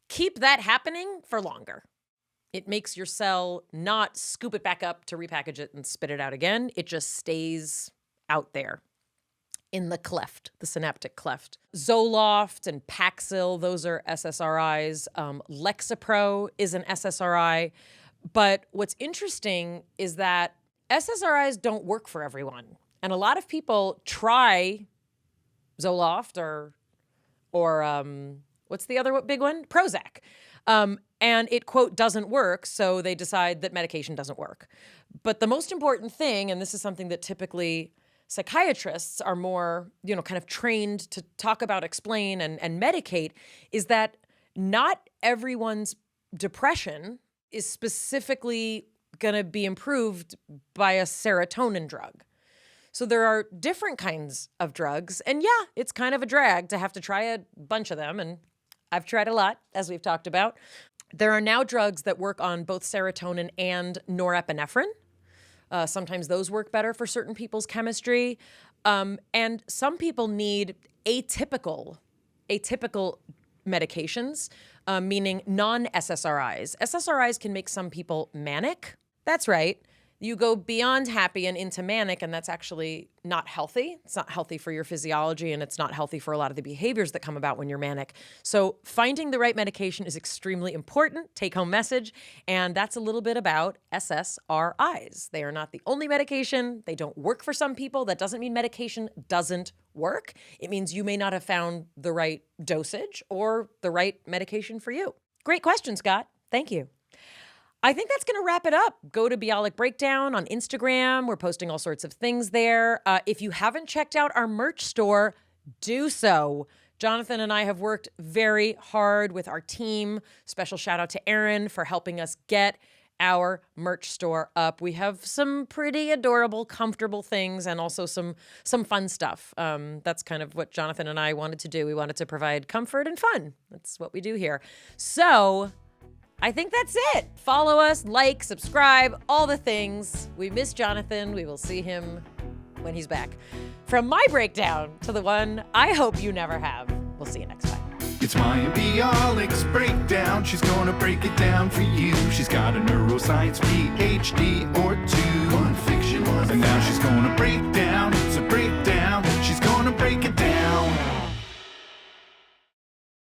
keep that happening for longer. It makes your cell not scoop it back up to repackage it and spit it out again. It just stays out there in the cleft, the synaptic cleft. Zoloft and Paxil, those are SSRIs. Lexapro is an SSRI. But what's interesting is that SSRIs don't work for everyone. And a lot of people try Zoloft or what's the other big one? Prozac. And it, quote, doesn't work, so they decide that medication doesn't work. But the most important thing, and this is something that typically psychiatrists are more, kind of trained to talk about, explain, and medicate, is that not everyone's depression is specifically going to be improved by a serotonin drug. So there are different kinds of drugs. And yeah, it's kind of a drag to have to try a bunch of them. And I've tried a lot, as we've talked about. There are now drugs that work on both serotonin and norepinephrine. Sometimes those work better for certain people's chemistry. And some people need atypical medications, meaning non-SSRIs. SSRIs can make some people manic. That's right. You go beyond happy and into manic, and that's actually not healthy. It's not healthy for your physiology, and it's not healthy for a lot of the behaviors that come about when you're manic. So finding the right medication is extremely important. Take-home message. And that's a little bit about SSRIs. They are not the only medication. They don't work for some people. That doesn't mean medication doesn't work. It means you may not have found the right dosage or the right medication for you. Great question, Scott. Thank you. I think that's going to wrap it up. Go to Bialik Breakdown on Instagram. We're posting all sorts of things there. If you haven't checked out our merch store, do so. Jonathan and I have worked very hard with our team. Special shout out to Aaron for helping us get our merch store up. We have some pretty adorable, comfortable things and also some fun stuff. That's kind of what Jonathan and I wanted to do. We wanted to provide comfort and fun. That's what we do here. So I think that's it. Follow us, like, subscribe, all the things. We miss Jonathan. We will see him when he's back. From my breakdown to the one I hope you never have. We'll see you next time. It's Mayim Bialik's breakdown. She's gonna break it down for you. She's got a neuroscience PhD or two.